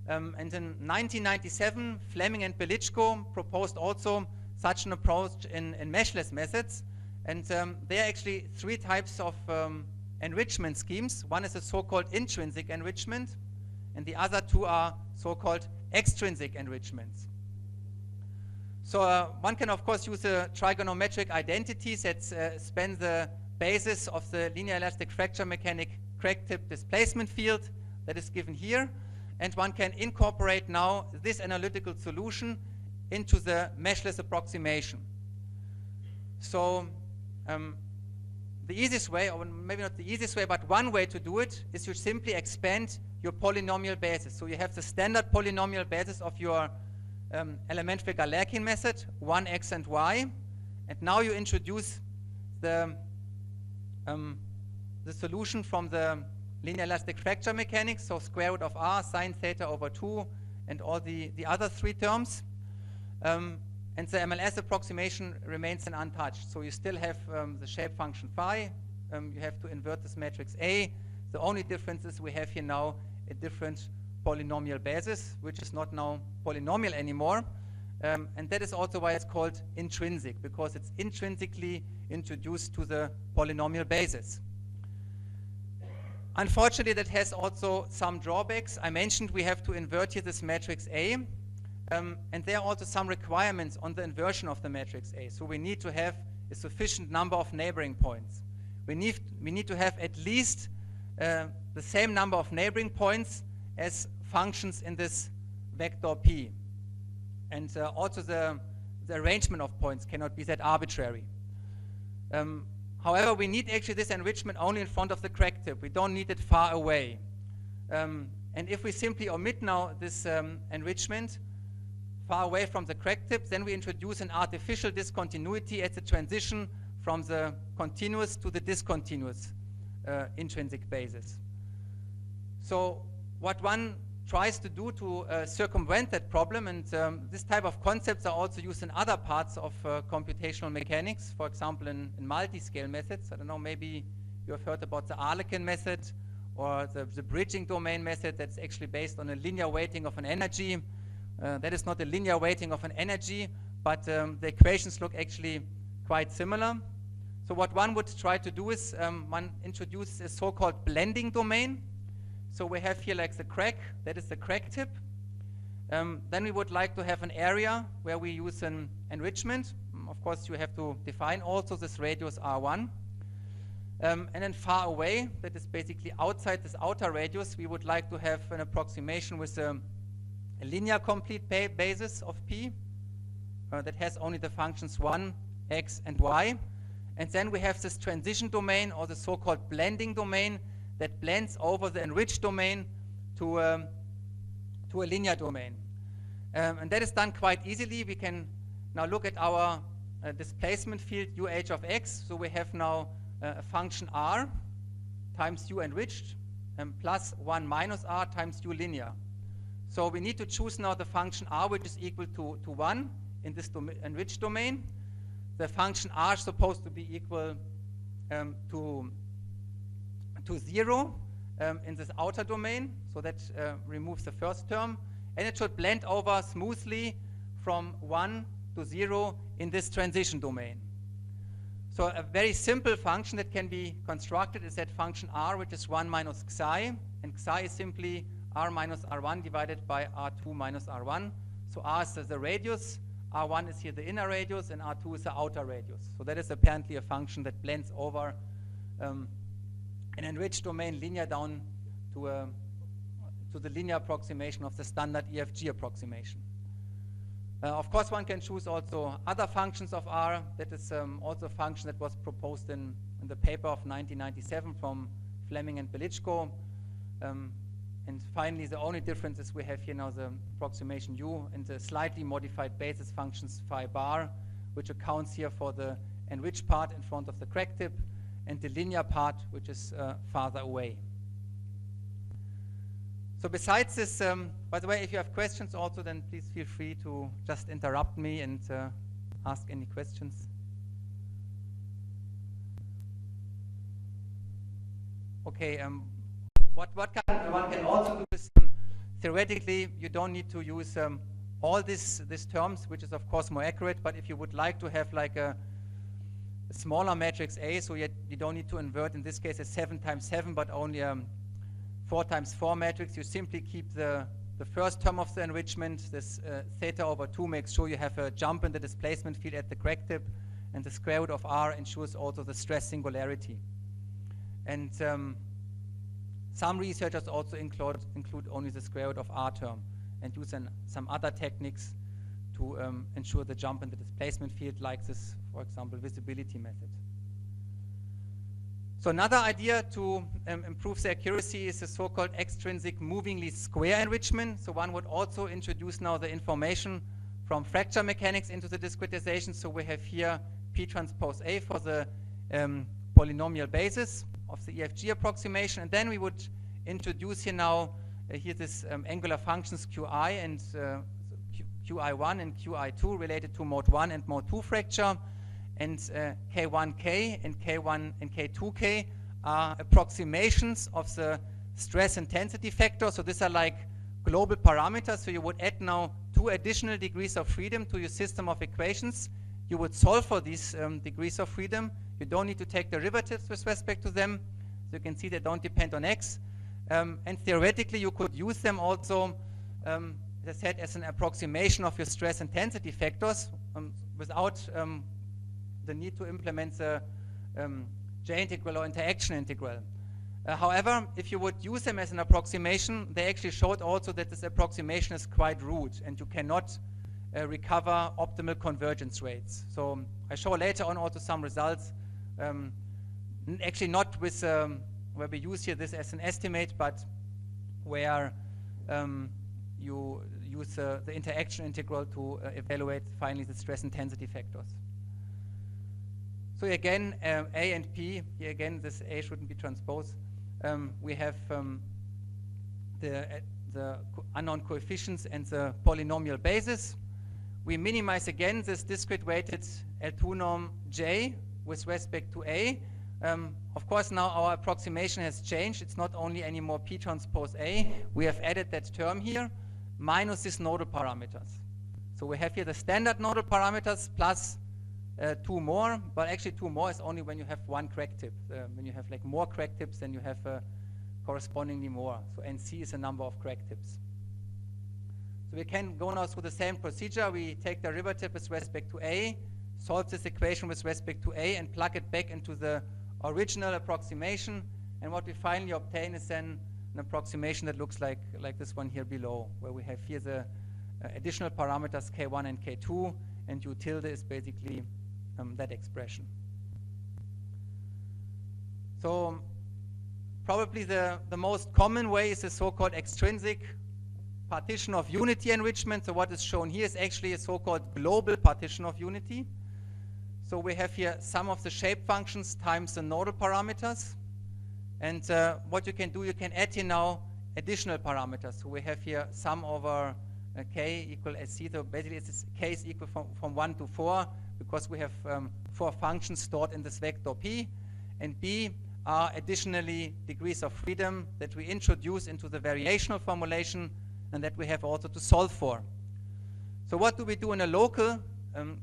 And in 1997, Fleming and Belichko proposed also such an approach in meshless methods. And there are actually 3 types of enrichment schemes. One is a so-called intrinsic enrichment, and the other 2 are so-called extrinsic enrichments. So one can, of course, use trigonometric identities that span the basis of the linear elastic fracture mechanic crack tip displacement field that is given here. And one can incorporate now this analytical solution into the meshless approximation. So the easiest way, or maybe not the easiest way, but one way to do it is you simply expand your polynomial basis. So you have the standard polynomial basis of your elementary Galerkin method, 1, x, and y. And now you introduce the solution from the linear elastic fracture mechanics, so square root of r sine theta over 2 and all the other 3 terms. And the MLS approximation remains untouched. So you still have the shape function phi. You have to invert this matrix A. The only difference is we have here now a different polynomial basis, which is not now polynomial anymore. And that is also why it's called intrinsic, because it's intrinsically introduced to the polynomial basis. Unfortunately, that has also some drawbacks. I mentioned we have to invert here this matrix A. And there are also some requirements on the inversion of the matrix A. So we need to have a sufficient number of neighboring points. We need to have at least the same number of neighboring points as functions in this vector P. And also the arrangement of points cannot be that arbitrary. However, we need actually this enrichment only in front of the crack tip. We don't need it far away. And if we simply omit now this enrichment far away from the crack tip, then we introduce an artificial discontinuity at the transition from the continuous to the discontinuous intrinsic basis. So what one tries to do to circumvent that problem, and this type of concepts are also used in other parts of computational mechanics, for example in multi-scale methods. I don't know, maybe you have heard about the Arlequin method or the bridging domain method that's actually based on a linear weighting of an energy. That is not a linear weighting of an energy, but the equations look actually quite similar. So what one would try to do is one introduces a so-called blending domain So we have here like the crack, that is the crack tip. Then we would like to have an area where we use an enrichment. Of course, you have to define also this radius R1. And then far away, that is basically outside this outer radius, we would like to have an approximation with a linear complete basis of P that has only the functions 1, x, and y. And then we have this transition domain, or the so-called blending domain, that blends over the enriched domain to a linear domain. And that is done quite easily. We can now look at our displacement field UH of x. So we have now a function r times u enriched plus 1 minus r times u linear. So we need to choose now the function r, which is equal to 1 in this enriched domain. The function r is supposed to be equal to 0 in this outer domain. So that removes the first term. And it should blend over smoothly from 1 to 0 in this transition domain. So a very simple function that can be constructed is that function r, which is 1 minus xi. And xi is simply r minus r1 divided by r2 minus r1. So r is the radius, r1 is here the inner radius, and r2 is the outer radius. So that is apparently a function that blends over an enriched domain linear down to the linear approximation of the standard EFG approximation. Of course, one can choose also other functions of R. That is also a function that was proposed in the paper of 1997 from Fleming and Belichko. And finally, the only difference is we have here now the approximation U and the slightly modified basis functions phi bar, which accounts here for the enriched part in front of the crack tip and the linear part, which is farther away. So besides this, by the way, if you have questions also, then please feel free to just interrupt me and ask any questions. Okay, what one can also do is, theoretically, you don't need to use all these terms, which is of course more accurate, but if you would like to have like a smaller matrix A, so you don't need to invert, in this case, a 7 times 7, but only 4 times 4 matrix, you simply keep the first term of the enrichment, this theta over 2 makes sure you have a jump in the displacement field at the crack tip, and the square root of r ensures also the stress singularity. And some researchers also include only the square root of r term and use some other techniques to ensure the jump in the displacement field, like this, for example, visibility method. So another idea to improve the accuracy is the so-called extrinsic movingly square enrichment. So one would also introduce now the information from fracture mechanics into the discretization. So we have here P transpose A for the polynomial basis of the EFG approximation. And then we would introduce here now here this angular functions Qi and Qi1 and Qi2 related to mode 1 and mode 2 fracture. And K1K and K1 and K2K are approximations of the stress intensity factor. So these are like global parameters. So you would add now 2 additional degrees of freedom to your system of equations. You would solve for these degrees of freedom. You don't need to take derivatives with respect to them. So you can see they don't depend on x. And theoretically, you could use them also, as I said, as an approximation of your stress intensity factors without the need to implement the J integral or interaction integral. However, if you would use them as an approximation, they actually showed also that this approximation is quite rude and you cannot recover optimal convergence rates. So I show later on also some results, actually not with where we use here this as an estimate, but where you use the interaction integral to evaluate finally the stress intensity factors. So again, A and P, here again, this A shouldn't be transposed. We have the unknown coefficients and the polynomial basis. We minimize again this discrete weighted L2 norm J with respect to A. Of course, now our approximation has changed. It's not only anymore P transpose A. We have added that term here, minus these nodal parameters. So we have here the standard nodal parameters plus 2 more, but actually 2 more is only when you have 1 crack tip. When you have like more crack tips, then you have correspondingly more. So NC is the number of crack tips. So we can go now through the same procedure. We take the derivative with respect to A, solve this equation with respect to A, and plug it back into the original approximation. And what we finally obtain is then an approximation that looks like this one here below, where we have here the additional parameters K1 and K2, and U tilde is basically that expression. So probably the most common way is the so-called extrinsic partition of unity enrichment. So what is shown here is actually a so-called global partition of unity. So we have here sum of the shape functions times the nodal parameters. And what you can do, you can add here now additional parameters. So we have here sum over k equal SC. So basically it's k is equal from 1 to 4 because we have 4 functions stored in this vector P. And B are additionally degrees of freedom that we introduce into the variational formulation and that we have also to solve for. So what do we do in a local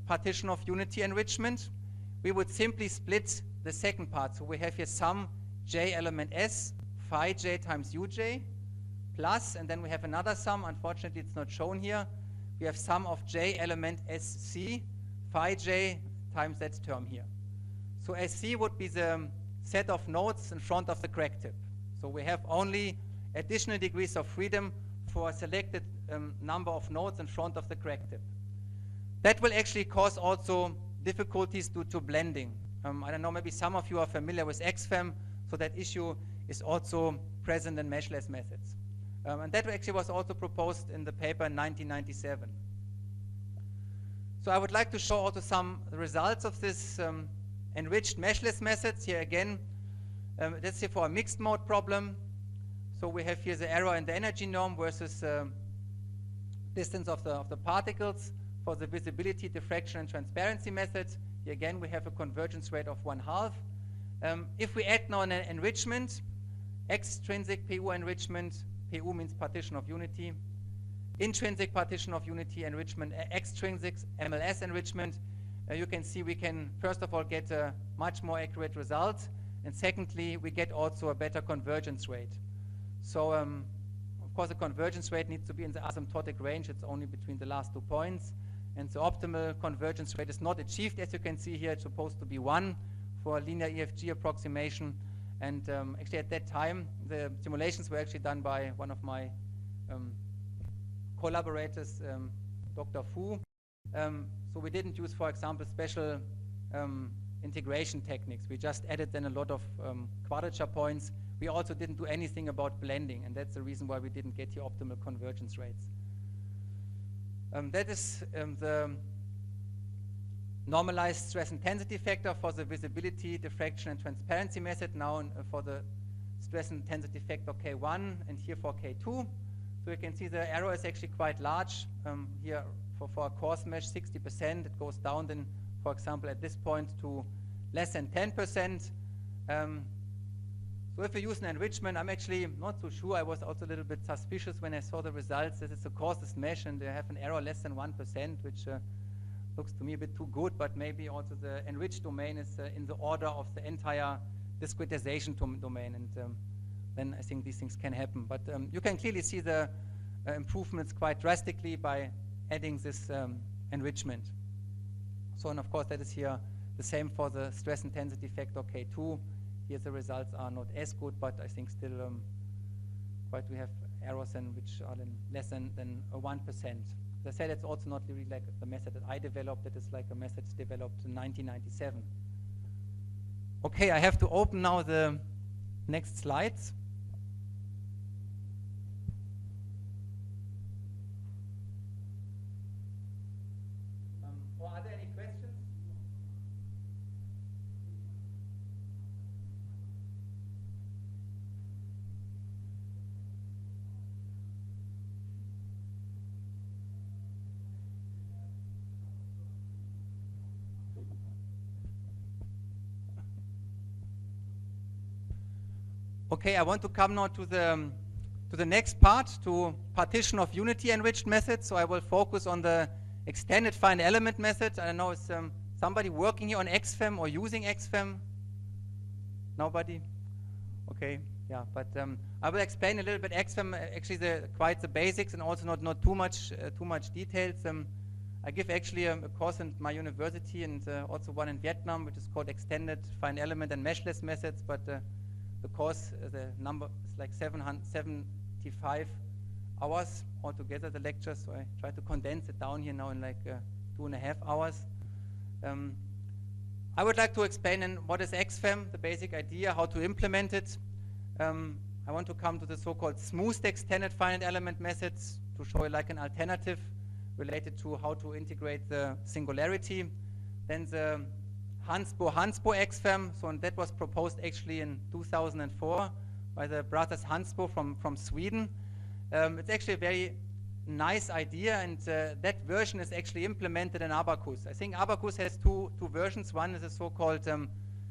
partition of unity enrichment? We would simply split the second part. So we have here sum j element S, phi j times uj, plus, and then we have another sum. Unfortunately, it's not shown here. We have sum of j element SC, phi j times that term here. So SC would be the set of nodes in front of the crack tip. So we have only additional degrees of freedom for a selected number of nodes in front of the crack tip. That will actually cause also difficulties due to blending. I don't know, maybe some of you are familiar with XFEM, so that issue is also present in meshless methods. And that actually was also proposed in the paper in 1997. So I would like to show also some results of this enriched meshless methods. Here again, that's here for a mixed mode problem. So we have here the error in the energy norm versus distance of the particles for the visibility, diffraction, and transparency methods. Here again, we have a convergence rate of 1/2. If we add now an enrichment, extrinsic PU enrichment, PU means partition of unity, intrinsic partition of unity enrichment, extrinsic MLS enrichment, you can see we can first of all get a much more accurate result, and secondly, we get also a better convergence rate. So of course the convergence rate needs to be in the asymptotic range. It's only between the last 2 points, and the optimal convergence rate is not achieved. As you can see here, it's supposed to be 1 for a linear EFG approximation. And actually at that time, the simulations were actually done by one of my collaborators, Dr. Fu. So we didn't use, for example, special integration techniques. We just added then a lot of quadrature points. We also didn't do anything about blending, and that's the reason why we didn't get here optimal convergence rates. That is the normalized stress intensity factor for the visibility, diffraction, and transparency method. Now for the stress intensity factor K1, and here for K2. So you can see the error is actually quite large. Here for a coarse mesh, 60%. It goes down then, for example, at this point to less than 10%. So if we use an enrichment, I'm actually not so sure. I was also a little bit suspicious when I saw the results that it's the coarsest mesh and they have an error less than 1%, which looks to me a bit too good, but maybe also the enriched domain is in the order of the entire discretization domain, and then I think these things can happen. But you can clearly see the improvements quite drastically by adding this enrichment. So, and of course that is here the same for the stress intensity factor K2. Here the results are not as good, but I think still we have errors in which are then less than 1%. As I said, it's also not really like the method that I developed. It is like a method developed in 1997. Okay, I have to open now the next slides. Or are there any questions? Okay, I want to come now to the next part, to partition of unity enriched methods. So I will focus on the extended finite element method. I don't know, is somebody working here on XFEM or using XFEM? Nobody? Okay. Yeah, but I will explain a little bit XFEM, actually quite the basics, and also not too much details. I give actually a course in my university, and also one in Vietnam, which is called Extended Finite Element and Meshless Methods. But the course, the number is like 775 hours altogether, the lecture. So I try to condense it down here now in like 2.5 hours. I would like to explain then what is XFEM, the basic idea, how to implement it. I want to come to the so-called smoothed extended finite element methods to show you like an alternative related to how to integrate the singularity. Then the Hansbo XFEM, so and that was proposed actually in 2004 by the brothers Hansbo from Sweden. It's actually a very nice idea, and that version is actually implemented in Abacus. I think Abacus has two versions. One is a so-called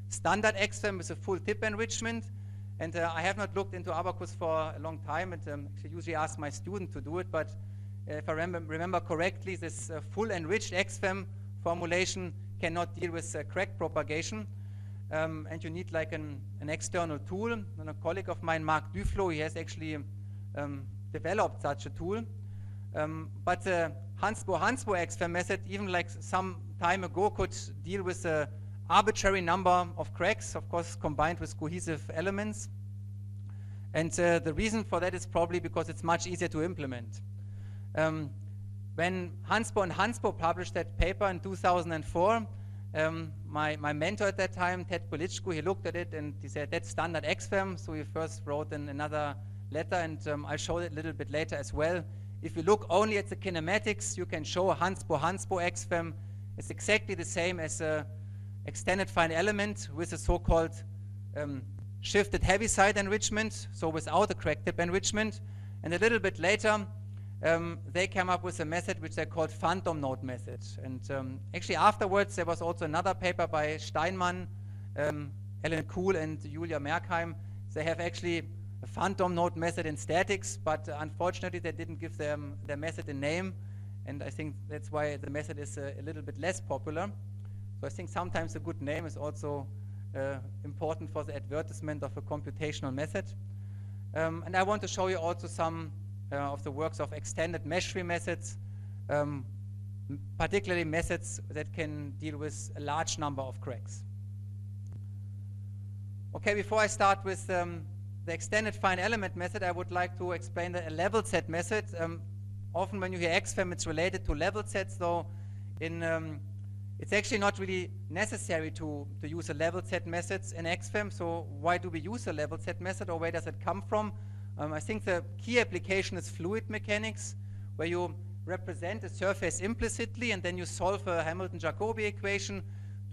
standard XFEM with a full tip enrichment, and I have not looked into Abacus for a long time, and actually usually ask my student to do it, but if I remember correctly, this full enriched XFEM formulation cannot deal with crack propagation, and you need like an external tool. And a colleague of mine, Marc Duflo, he has actually developed such a tool. But the Hansbo XFEM method, even like some time ago, could deal with an arbitrary number of cracks, of course combined with cohesive elements. And the reason for that is probably because it's much easier to implement. When Hansbo and Hansbo published that paper in 2004, my mentor at that time, Ted Polichko, he looked at it and he said, that's standard XFEM. So he first wrote in another letter, and I'll show it a little bit later as well. If you look only at the kinematics, you can show Hansbo XFEM is exactly the same as a extended finite element with a so-called shifted heaviside enrichment, so without a crack tip enrichment. And a little bit later, they came up with a method which they called phantom node method. And actually afterwards, there was also another paper by Steinmann, Alan Kuhl, and Julia Merkheim. They have actually a phantom node method in statics, but unfortunately they didn't give their method a name, and I think that's why the method is a little bit less popular. So I think sometimes a good name is also important for the advertisement of a computational method. And I want to show you also some of the works of extended meshfree methods, particularly methods that can deal with a large number of cracks. Okay, before I start with the extended finite element method, I would like to explain a level set method. Often when you hear XFEM, it's related to level sets, though it's actually not really necessary to use a level set methods in XFEM. So why do we use a level set method, or where does it come from? I think the key application is fluid mechanics, where you represent a surface implicitly and then you solve a Hamilton-Jacobi equation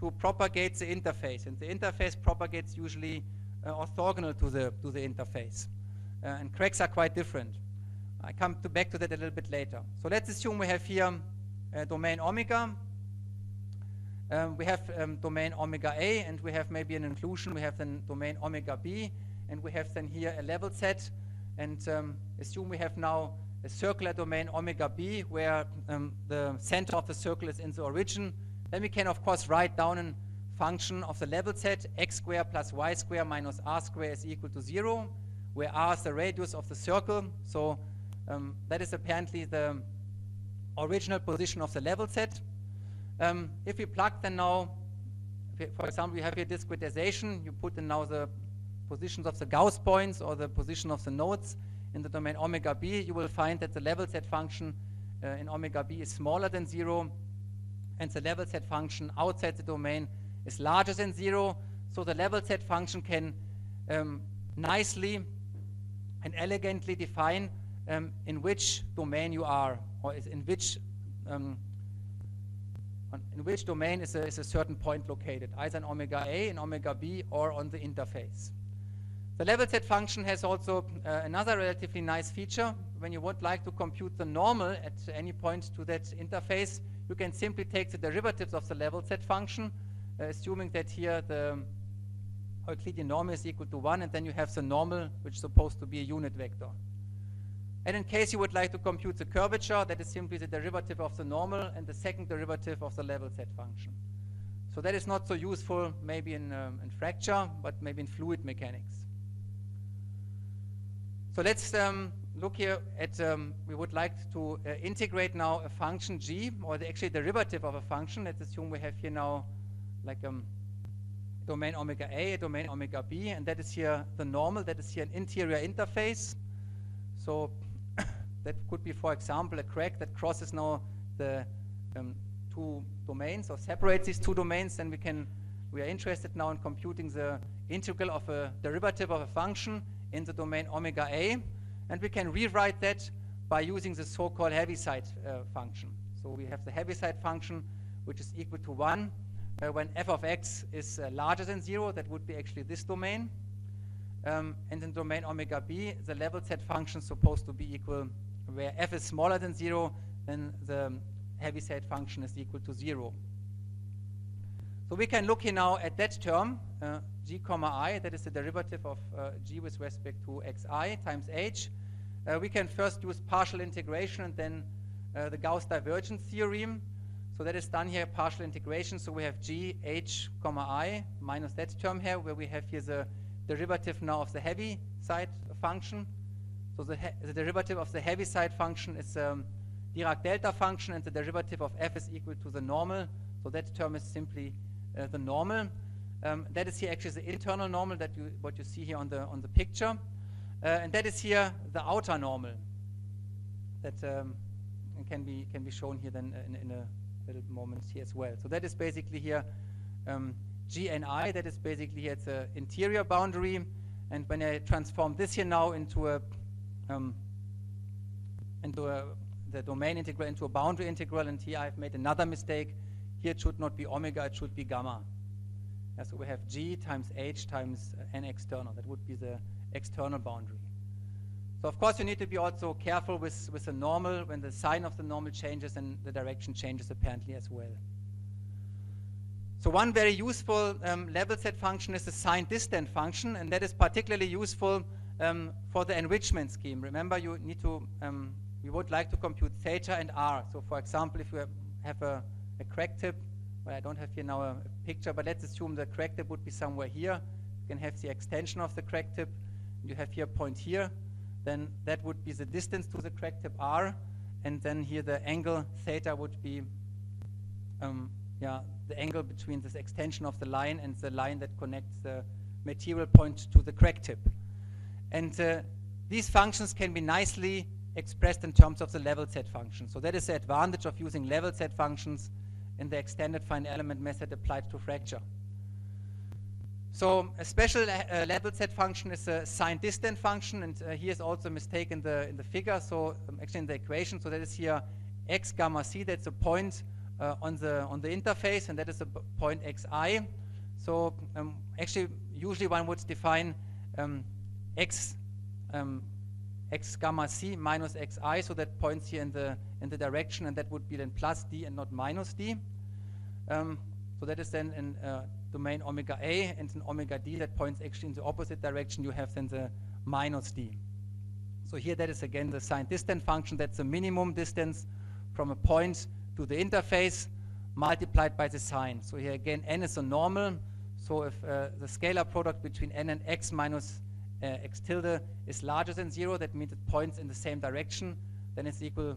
to propagate the interface. And the interface propagates usually orthogonal to the interface. And cracks are quite different. I come back to that a little bit later. So let's assume we have here domain omega. We have domain omega A, and we have maybe an inclusion. We have then domain omega B, and we have then here a level set. And assume we have now a circular domain omega B, where the center of the circle is in the origin. Then we can, of course, write down a function of the level set, x squared plus y squared minus r squared is equal to 0, where r is the radius of the circle. So that is apparently the original position of the level set. If we plug then now, for example, we have here discretization, you put in now the positions of the Gauss points or the position of the nodes in the domain omega B, you will find that the level set function in omega B is smaller than 0, and the level set function outside the domain is larger than 0. So the level set function can nicely and elegantly define in which domain you are, or is in which domain is a certain point located, either in omega A, in omega B, or on the interface. The level set function has also another relatively nice feature. When you would like to compute the normal at any point to that interface, you can simply take the derivatives of the level set function, assuming that here the Euclidean normal is equal to 1, and then you have the normal, which is supposed to be a unit vector. And in case you would like to compute the curvature, that is simply the derivative of the normal and the second derivative of the level set function. So that is not so useful maybe in fracture, but maybe in fluid mechanics. So let's look here at, we would like to integrate now a function g, or actually derivative of a function. Let's assume we have here now like domain omega A, a domain omega B, and that is here the normal, that is here an interior interface. So that could be, for example, a crack that crosses now the two domains, or separates these two domains. Then we are interested now in computing the integral of a derivative of a function in the domain omega A, and we can rewrite that by using the so-called Heaviside function. So we have the Heaviside function, which is equal to 1 when f of x is larger than 0. That would be actually this domain. And in domain omega B, the level set function is supposed to be equal, where f is smaller than 0, then the Heaviside function is equal to 0. So we can look here now at that term, g comma I, that is the derivative of g with respect to xi times h. We can first use partial integration and then the Gauss divergence theorem. So that is done here, partial integration. So we have g h comma I minus that term here, where we have here the derivative now of the Heaviside function. So the derivative of the Heaviside function is Dirac delta function, and the derivative of f is equal to the normal. So that term is simply the normal. That is here actually the internal normal, that what you see here on the picture, and that is here the outer normal. That can be shown here then in a little moment here as well. So that is basically here g and I. That is basically here it's an interior boundary, and when I transform this here now into the domain integral into a boundary integral, and here I've made another mistake. Here it should not be omega, it should be gamma. Yeah, so we have g times h times n external. That would be the external boundary. So of course you need to be also careful with the normal. When the sign of the normal changes, and the direction changes apparently as well. So one very useful level set function is the sign distant function, and that is particularly useful for the enrichment scheme. Remember, you need to we would like to compute theta and r. So for example, if you have a crack tip, well, I don't have here now a picture, but let's assume the crack tip would be somewhere here. You can have the extension of the crack tip. You have here a point here. Then that would be the distance to the crack tip r, and then here the angle theta would be the angle between this extension of the line and the line that connects the material point to the crack tip. And these functions can be nicely expressed in terms of the level set function. So that is the advantage of using level set functions in the extended finite element method applied to fracture. So a special level set function is a sign distant function, and here's also a mistake in the figure. So actually in the equation, so that is here x gamma c. That's a point on the interface, and that is a point xi. So actually, usually one would define x gamma c minus xi, so that points here in the direction, and that would be then plus d and not minus d. So that is then in domain omega A, and in omega d that points actually in the opposite direction. You have then the minus d. So here that is again the sign distant function. That's the minimum distance from a point to the interface multiplied by the sign. So here again n is a normal. So if the scalar product between n and x minus x tilde is larger than 0, that means it points in the same direction, then it's equal,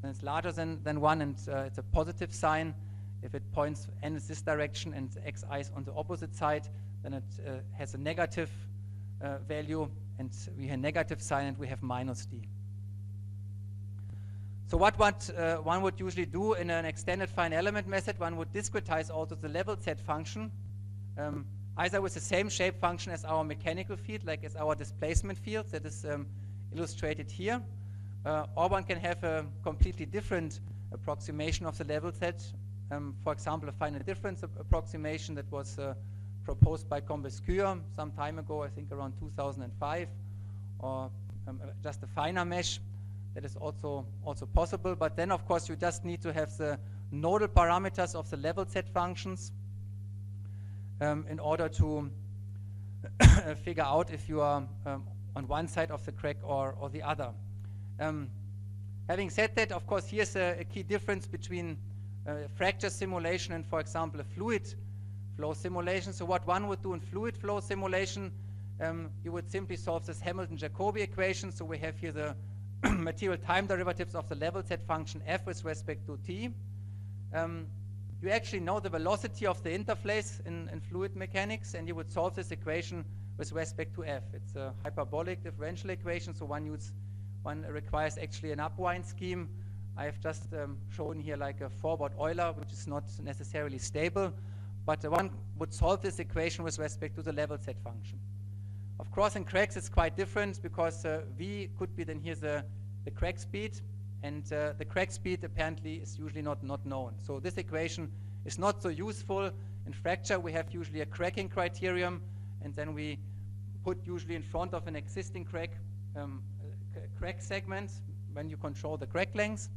then it's larger than 1, and it's a positive sign. If it points n is this direction and xi is on the opposite side, then it has a negative value, and we have negative sign, and we have minus d. So what one would usually do in an extended finite element method, one would discretize also the level set function, either with the same shape function as our mechanical field, like as our displacement field that is illustrated here, or one can have a completely different approximation of the level set. For example, a finite difference approximation that was proposed by Combescure some time ago, I think around 2005, or just a finer mesh. That is also possible. But then, of course, you just need to have the nodal parameters of the level set functions in order to figure out if you are on one side of the crack or the other. Having said that, of course, here's a key difference between fracture simulation and, for example, a fluid flow simulation. So what one would do in fluid flow simulation, you would simply solve this Hamilton-Jacobi equation. So we have here the material time derivatives of the level set function f with respect to t. You actually know the velocity of the interface in fluid mechanics, and you would solve this equation with respect to f. It's a hyperbolic differential equation, so one requires actually an upwind scheme. I have just shown here like a forward Euler, which is not necessarily stable, but one would solve this equation with respect to the level set function. Of course, in cracks it's quite different, because v could be then here the crack speed, and the crack speed apparently is usually not known. So this equation is not so useful. In fracture we have usually a cracking criterion, and then we put usually in front of an existing crack crack segment when you control the crack length.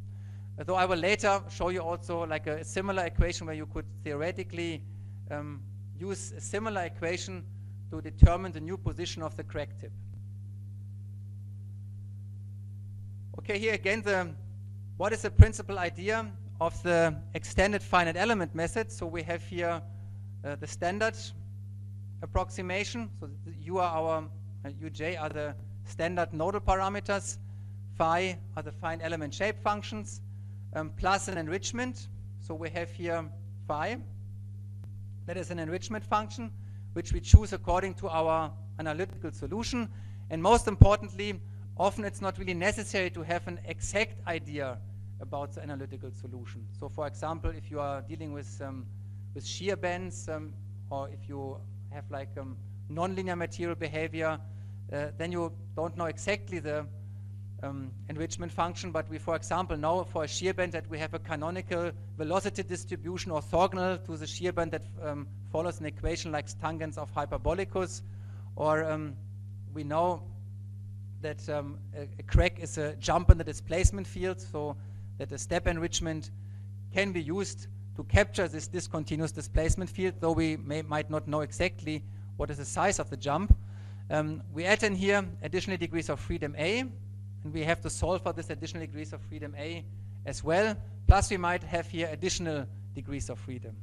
Though I will later show you also like a similar equation where you could theoretically use a similar equation to determine the new position of the crack tip. Okay, here again, what is the principal idea of the extended finite element method? So we have here the standard approximation. So U are our Uj are the standard nodal parameters. Phi are the finite element shape functions, plus an enrichment. So we have here phi. That is an enrichment function, which we choose according to our analytical solution. And most importantly, often it's not really necessary to have an exact idea about the analytical solution. So for example, if you are dealing with shear bands, or if you have like nonlinear material behavior, then you don't know exactly the enrichment function, but we, for example, know for a shear band that we have a canonical velocity distribution orthogonal to the shear band that follows an equation like tangents of hyperbolicus, or we know that a crack is a jump in the displacement field, so that a step enrichment can be used to capture this discontinuous displacement field, though we might not know exactly what is the size of the jump. We add in here additional degrees of freedom A, and we have to solve for this additional degrees of freedom A as well. Plus we might have here additional degrees of freedom.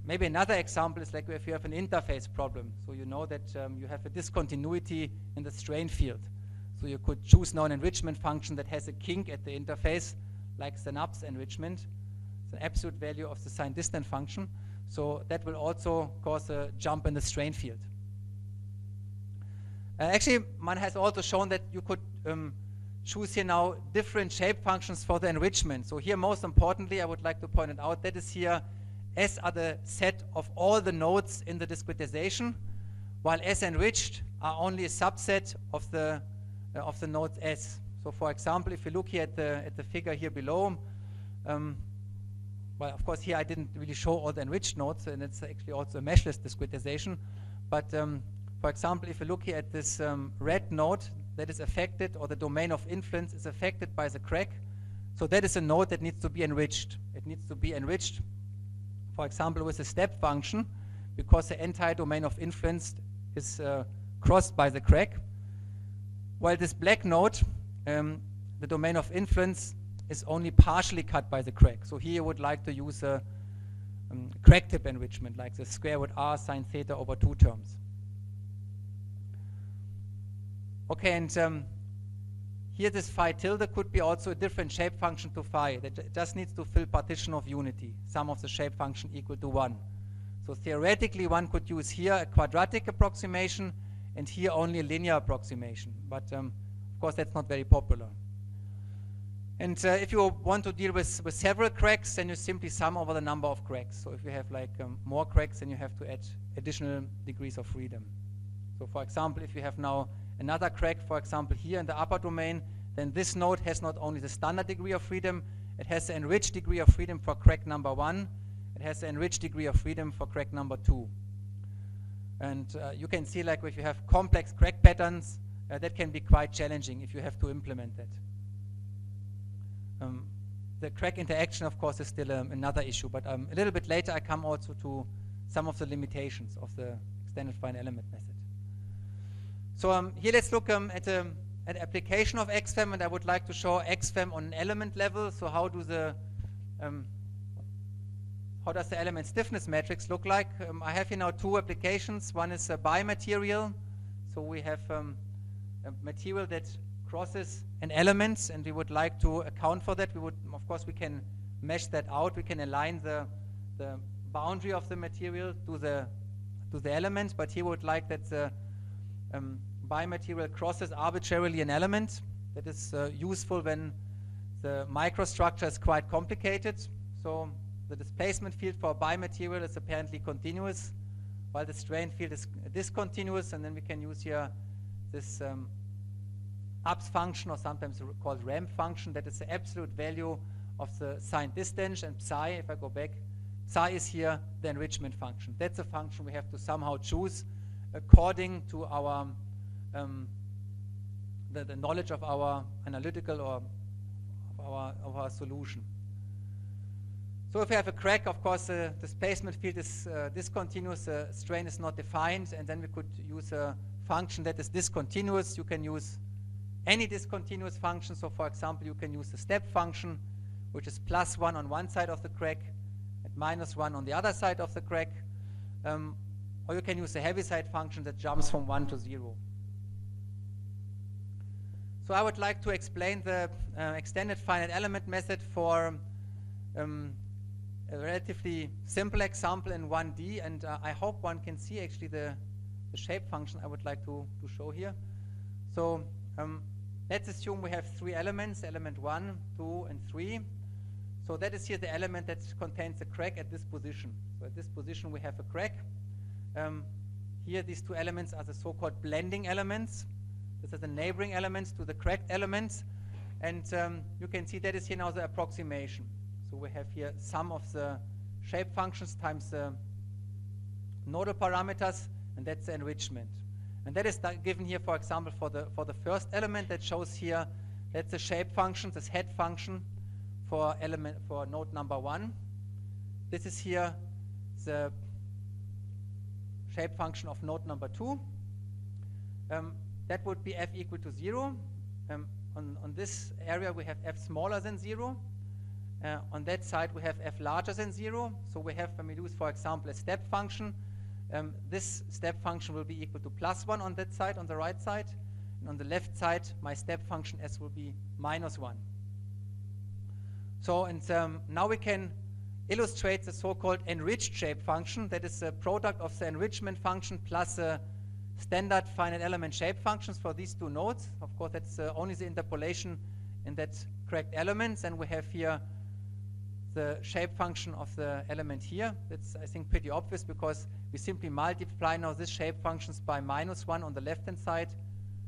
Maybe another example is like if you have an interface problem. So you know that you have a discontinuity in the strain field. So you could choose now an enrichment function that has a kink at the interface, like synapse enrichment, the absolute value of the sign distant function. So that will also cause a jump in the strain field. Actually, man has also shown that you could choose here now different shape functions for the enrichment. So here, most importantly, I would like to point it out, that is here, S are the set of all the nodes in the discretization, while S enriched are only a subset of the nodes S. So for example, if you look here at the figure here below, well, of course, here I didn't really show all the enriched nodes, and it's actually also a meshless discretization. But for example, if you look here at this red node that is affected, or the domain of influence is affected by the crack, so that is a node that needs to be enriched. It needs to be enriched, for example, with a step function, because the entire domain of influence is crossed by the crack. While this black node, the domain of influence is only partially cut by the crack. So here you would like to use a crack tip enrichment, like the square root r sine theta over 2 terms. Okay, and here this phi tilde could be also a different shape function to phi. That just needs to fill partition of unity, sum of the shape function equal to 1. So theoretically, one could use here a quadratic approximation, and here only a linear approximation. But of course, that's not very popular. And if you want to deal with several cracks, then you simply sum over the number of cracks. So if you have like more cracks, then you have to add additional degrees of freedom. So for example, if you have now another crack, for example, here in the upper domain, then this node has not only the standard degree of freedom, it has the enriched degree of freedom for crack number 1, it has the enriched degree of freedom for crack number 2. And you can see, like, if you have complex crack patterns, that can be quite challenging if you have to implement that. The crack interaction, of course, is still another issue, but a little bit later I come also to some of the limitations of the extended finite element method. So here let's look at an application of XFEM, and I would like to show XFEM on an element level. So how does the element stiffness matrix look like? I have here now 2 applications. One is a biomaterial, So we have a material that crosses an element, and we would like to account for that. Of course, we can mesh that out. We can align the boundary of the material to the element, but here we would like that the bimaterial crosses arbitrarily an element. That is useful when the microstructure is quite complicated. So the displacement field for a bimaterial is apparently continuous, while the strain field is discontinuous, and then we can use here this UPS function, or sometimes called ramp function. That is the absolute value of the signed distance, and psi, if I go back, psi is here the enrichment function. That's a function we have to somehow choose according to our the knowledge of our analytical or of our solution. So if you have a crack, of course, the displacement field is discontinuous, strain is not defined, and then we could use a function that is discontinuous. You can use any discontinuous function. So for example, you can use the step function, which is +1 on one side of the crack and -1 on the other side of the crack. Or you can use the Heaviside function that jumps from 1 to 0. So I would like to explain the extended finite element method for a relatively simple example in 1D, and I hope one can see actually the shape function I would like to show here. So let's assume we have 3 elements, element 1, 2, and 3. So that is here the element that contains a crack at this position. So at this position we have a crack. Here these 2 elements are the so-called blending elements. These are the neighboring elements to the cracked elements. And you can see that is here now the approximation. So we have here sum of the shape functions times the nodal parameters, and that's the enrichment. And that is given here, for example, for the first element. That shows here that's the shape function, this head function for node number 1. This is here the shape function of node number 2. That would be f equal to 0. On this area we have f smaller than 0. On that side we have f larger than 0. So we have, when we use, for example, a step function, this step function will be equal to +1 on that side, on the right side. And on the left side, my step function s will be -1. So, and now we can illustrate the so-called enriched shape function. That is a product of the enrichment function plus a standard finite element shape functions for these 2 nodes. Of course, that's only the interpolation in that cracked elements, and we have here the shape function of the element here. That's, I think, pretty obvious, because we simply multiply now this shape functions by -1 on the left-hand side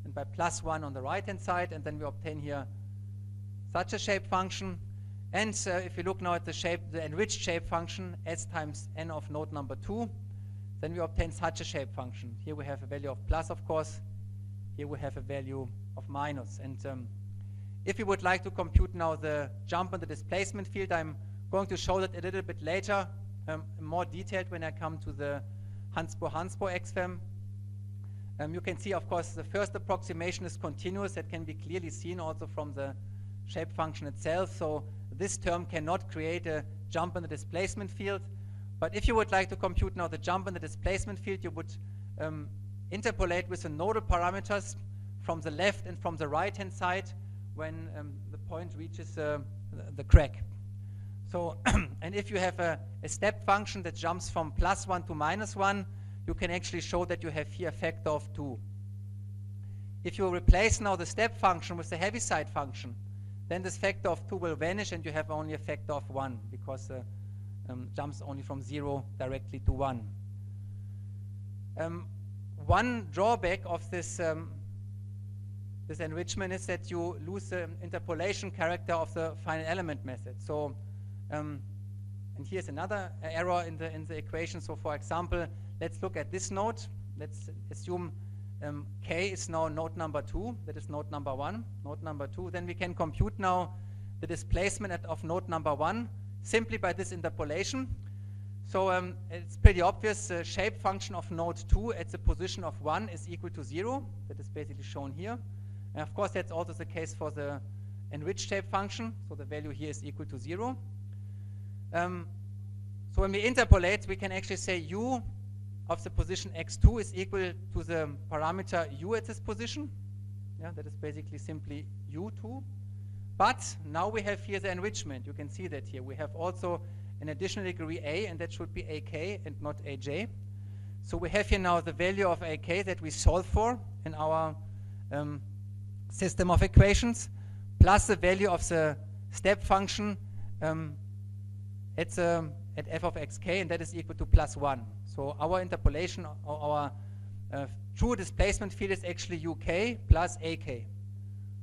and by +1 on the right-hand side, and then we obtain here such a shape function. And if you look now at the enriched shape function, s times n of node number 2, then we obtain such a shape function. Here we have a value of +, of course. Here we have a value of -. And if you would like to compute now the jump on the displacement field, I'm going to show that a little bit later, more detailed, when I come to the Hansbo XFEM. You can see, of course, the first approximation is continuous. That can be clearly seen also from the shape function itself. So this term cannot create a jump in the displacement field. But if you would like to compute now the jump in the displacement field, you would interpolate with the nodal parameters from the left and from the right-hand side when the point reaches the crack. So, and if you have a step function that jumps from +1 to -1, you can actually show that you have here a factor of 2. If you replace now the step function with the Heaviside function, then this factor of 2 will vanish, and you have only a factor of 1, because jumps only from 0 directly to 1. One drawback of this this enrichment is that you lose the interpolation character of the finite element method. So, and here's another error in the equation. So, for example, let's look at this node. Let's assume k is now node number 2. That is node number 1. Node number 2. Then we can compute now the displacement of node number 1 simply by this interpolation. So it's pretty obvious. The shape function of node 2 at the position of 1 is equal to 0. That is basically shown here. And of course, that's also the case for the enriched shape function. So the value here is equal to 0. So when we interpolate, we can actually say u of the position x2 is equal to the parameter u at this position. Yeah, that is basically simply u2. But now we have here the enrichment. You can see that here. We have also an additional degree a, and that should be ak and not aj. So we have here now the value of ak that we solve for in our system of equations, plus the value of the step function at f of xk, and that is equal to +1. So our interpolation, or our true displacement field is actually uk plus ak.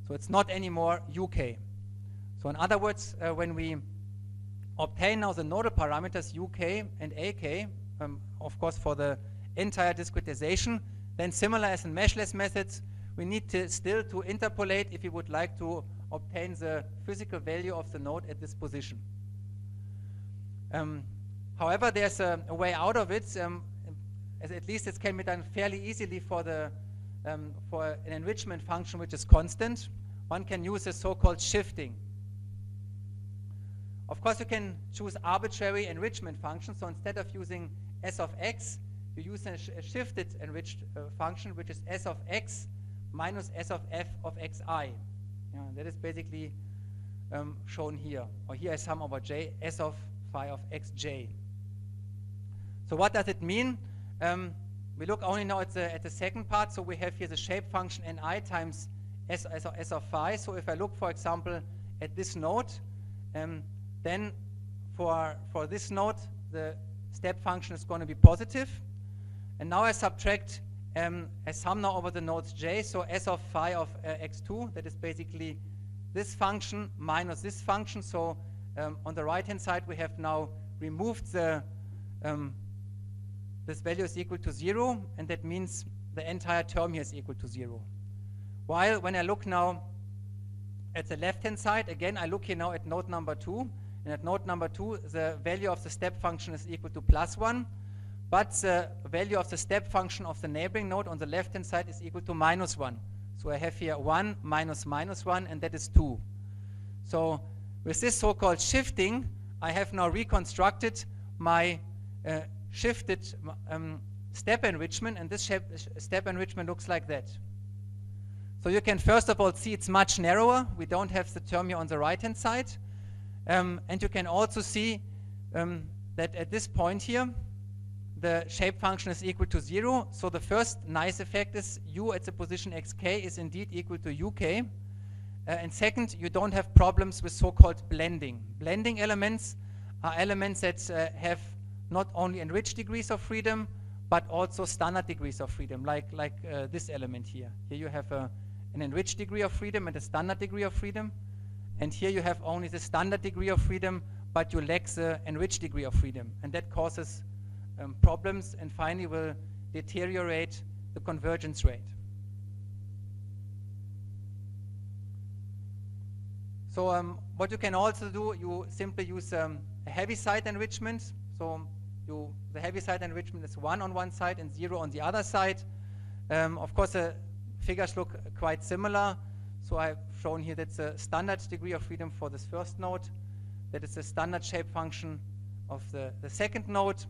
So it's not anymore uk. So in other words, when we obtain now the nodal parameters uk and ak, of course for the entire discretization, then similar as in meshless methods, we need to still to interpolate if we would like to obtain the physical value of the node at this position. However, there's a way out of it, as at least it can be done fairly easily for an enrichment function which is constant. One can use a so-called shifting. Of course, you can choose arbitrary enrichment functions. So instead of using s of x, you use a shifted enriched function, which is s of x minus s of f of xi. Yeah, that is basically shown here. Or here is sum over j, s of phi of xj. So what does it mean? We look only now at the second part. So we have here the shape function ni times s of phi. So if I look, for example, at this node, then for this node, the step function is going to be positive. And now I subtract a sum now over the nodes j, so s of phi of x2, that is basically this function minus this function. So on the right-hand side, we have now removed the this value is equal to 0, and that means the entire term here is equal to 0. While when I look now at the left-hand side, again, I look here now at node number 2, and at node number 2, the value of the step function is equal to +1, but the value of the step function of the neighboring node on the left-hand side is equal to -1. So I have here 1 minus -1, and that is 2. So with this so-called shifting, I have now reconstructed my shifted step enrichment, and this step enrichment looks like that. So you can first of all see it's much narrower. We don't have the term here on the right-hand side. And you can also see that at this point here, the shape function is equal to 0. So the first nice effect is u at the position xk is indeed equal to uk. And second, you don't have problems with so-called blending. Blending elements are elements that have not only enriched degrees of freedom, but also standard degrees of freedom, like this element here. Here you have an enriched degree of freedom and a standard degree of freedom. And here you have only the standard degree of freedom, but you lack the enriched degree of freedom. And that causes problems and finally will deteriorate the convergence rate. So what you can also do, you simply use a heaviside enrichment. So the heaviside enrichment is 1 on one side and 0 on the other side. Of course, the figures look quite similar. So I've shown here that's a standard degree of freedom for this first node. That is the standard shape function of the second node.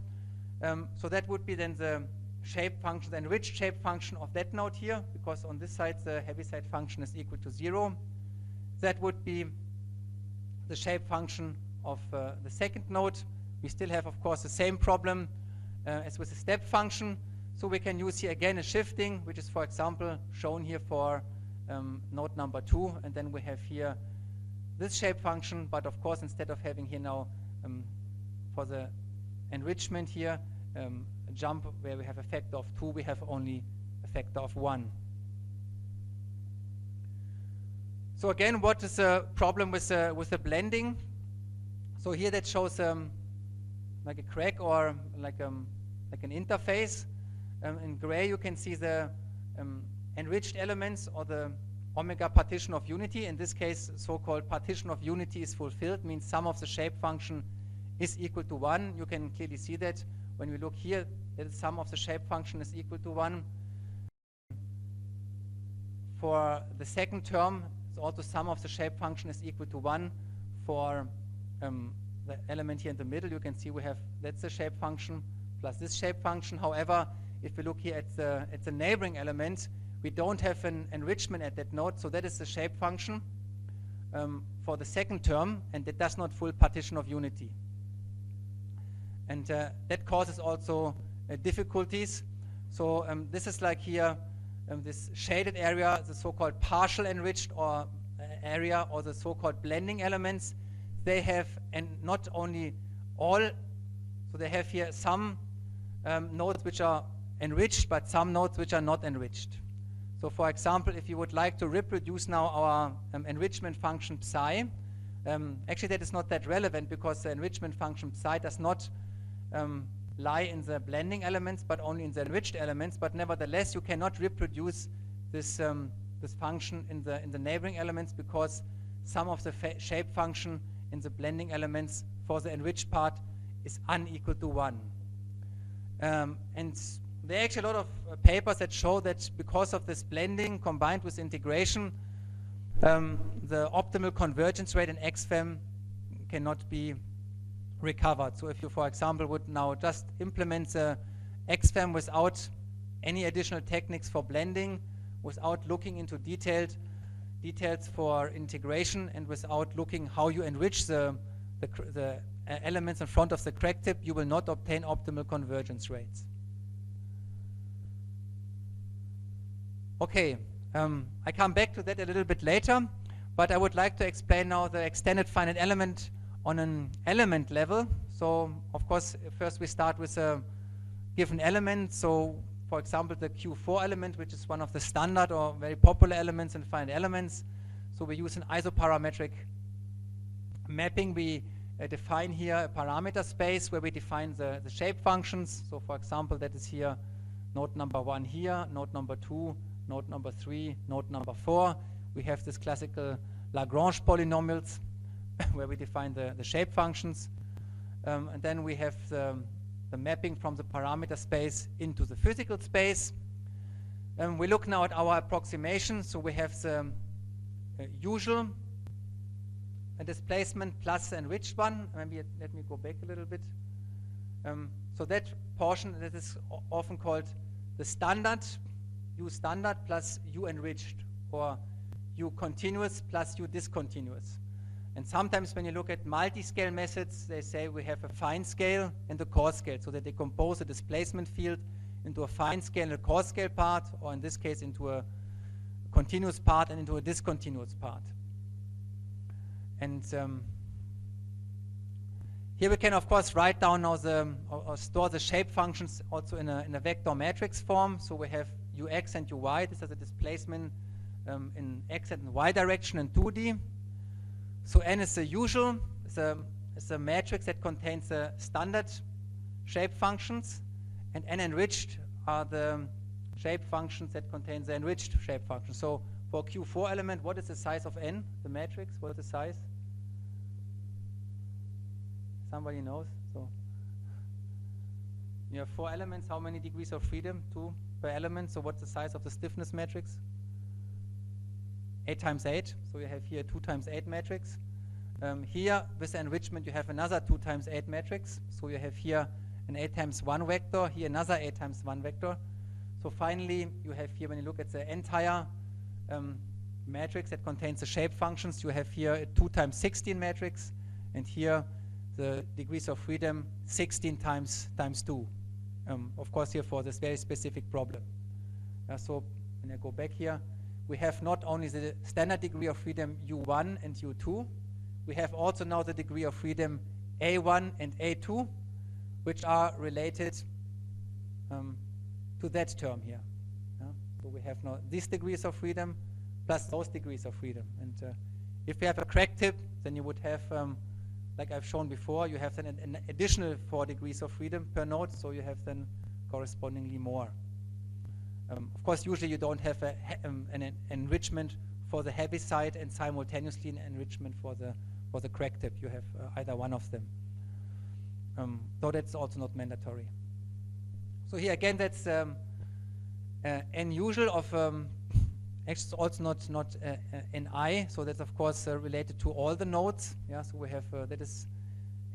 So that would be then the shape function, the enriched shape function of that node here, because on this side the heaviside function is equal to 0. That would be the shape function of the second node. We still have, of course, the same problem as with the step function. So we can use here again a shifting, which is, for example, shown here for node number 2. And then we have here this shape function. But of course, instead of having here now for the enrichment here, a jump where we have a factor of 2, we have only a factor of 1. So again, what is the problem with the blending? So here that shows like a crack or like an interface. In gray you can see the enriched elements or the omega partition of unity. In this case, so-called partition of unity is fulfilled, means sum of the shape function is equal to 1. You can clearly see that when we look here, that the sum of the shape function is equal to 1. For the second term, also sum of the shape function is equal to 1. For the element here in the middle, you can see we have, that's the shape function. plus this shape function. However, if we look here at the neighboring element, we don't have an enrichment at that node, so that is the shape function for the second term, and it does not full partition of unity. And that causes also difficulties. So this is like here, this shaded area, the so-called partial enriched or area, or the so-called blending elements. They have, and not only all, so they have here some nodes which are enriched, but some nodes which are not enriched. So for example, if you would like to reproduce now our enrichment function psi, actually that is not that relevant, because the enrichment function psi does not lie in the blending elements, but only in the enriched elements. But nevertheless, you cannot reproduce this this function in the neighboring elements, because some of the shape function in the blending elements for the enriched part is unequal to 1. And there are actually a lot of papers that show that because of this blending combined with integration, the optimal convergence rate in XFEM cannot be recovered. So if you, for example, would now just implement the XFEM without any additional techniques for blending, without looking into details for integration, and without looking how you enrich the elements in front of the crack tip, you will not obtain optimal convergence rates. Okay, I come back to that a little bit later, but I would like to explain now the extended finite element on an element level. So, of course, first we start with a given element. So, for example, the Q4 element, which is one of the standard or very popular elements in finite elements. So we use an isoparametric mapping. We define here a parameter space where we define the shape functions. So, for example, that is here node number 1 here, node number 2, node number 3, node number 4. We have this classical Lagrange polynomials where we define the shape functions. And then we have the mapping from the parameter space into the physical space. We look now at our approximation. So we have the usual displacement plus the enriched one. Maybe let me go back a little bit. So that portion, that is often called the standard, U standard plus U enriched, or U continuous plus U discontinuous. And sometimes when you look at multi-scale methods, they say we have a fine scale and a coarse scale, so that they compose a displacement field into a fine scale and a coarse scale part, or in this case into a continuous part and into a discontinuous part. And here we can, of course, write down now or store the shape functions also in a vector matrix form. So we have Ux and Uy. This is a displacement in X and Y direction in 2D. So N is the usual. It's a matrix that contains the standard shape functions, and N enriched are the shape functions that contain the enriched shape functions. So for Q4 element, what is the size of N, the matrix? What is the size? Somebody knows? So you have 4 elements. How many degrees of freedom? 2 per element. So what's the size of the stiffness matrix? 8 times 8. So you have here 2 times 8 matrix. Here with the enrichment you have another 2 times 8 matrix. So you have here an 8 times 1 vector, here another 8 times 1 vector. So finally you have here, when you look at the entire matrix that contains the shape functions, you have here a 2 times 16 matrix, and here the degrees of freedom 16 times 2. Of course here for this very specific problem. So when I go back here, we have not only the standard degree of freedom U1 and U2, we have also now the degree of freedom A1 and A2, which are related to that term here. So we have now these degrees of freedom plus those degrees of freedom. And if you have a crack tip, then you would have, like I've shown before, you have then an additional 4 degrees of freedom per node, so you have then correspondingly more. Of course, usually you don't have an enrichment for the heavy side and simultaneously an enrichment for the crack tip. You have either one of them. Though that's also not mandatory. So here again, that's n usual of actually it's also not ni. So that's of course related to all the nodes. Yeah. So we have that is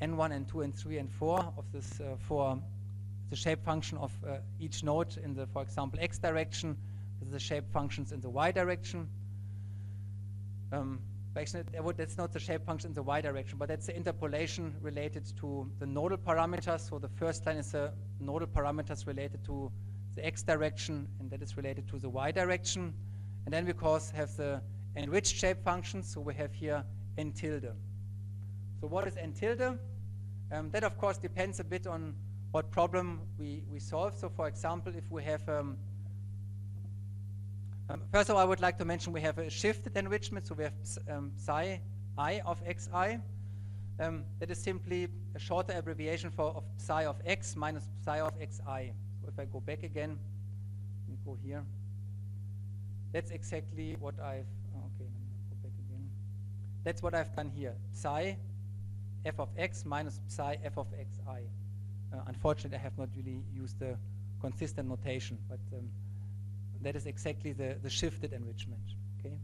n1, n2, n3, and 4 of this 4 the shape function of each node in the, for example, x direction. This is the shape functions in the y direction. Actually, that's not the shape function in the y direction, but that's the interpolation related to the nodal parameters. So the first line is the nodal parameters related to the x direction, and that is related to the y direction. And then we, of course, have the enriched shape functions. So we have here n tilde. So what is n tilde? That, of course, depends a bit on what problem we solve. So, for example, if we have first of all, I would like to mention we have a shifted enrichment. So we have psi I of xi. That is simply a shorter abbreviation of psi of x minus psi of xi. So if I go back again, and go here, that's exactly what I've, okay, let me go back again. That's what I've done here, psi f of x minus psi f of xi. Unfortunately, I have not really used the consistent notation, but that is exactly the shifted enrichment. Okay.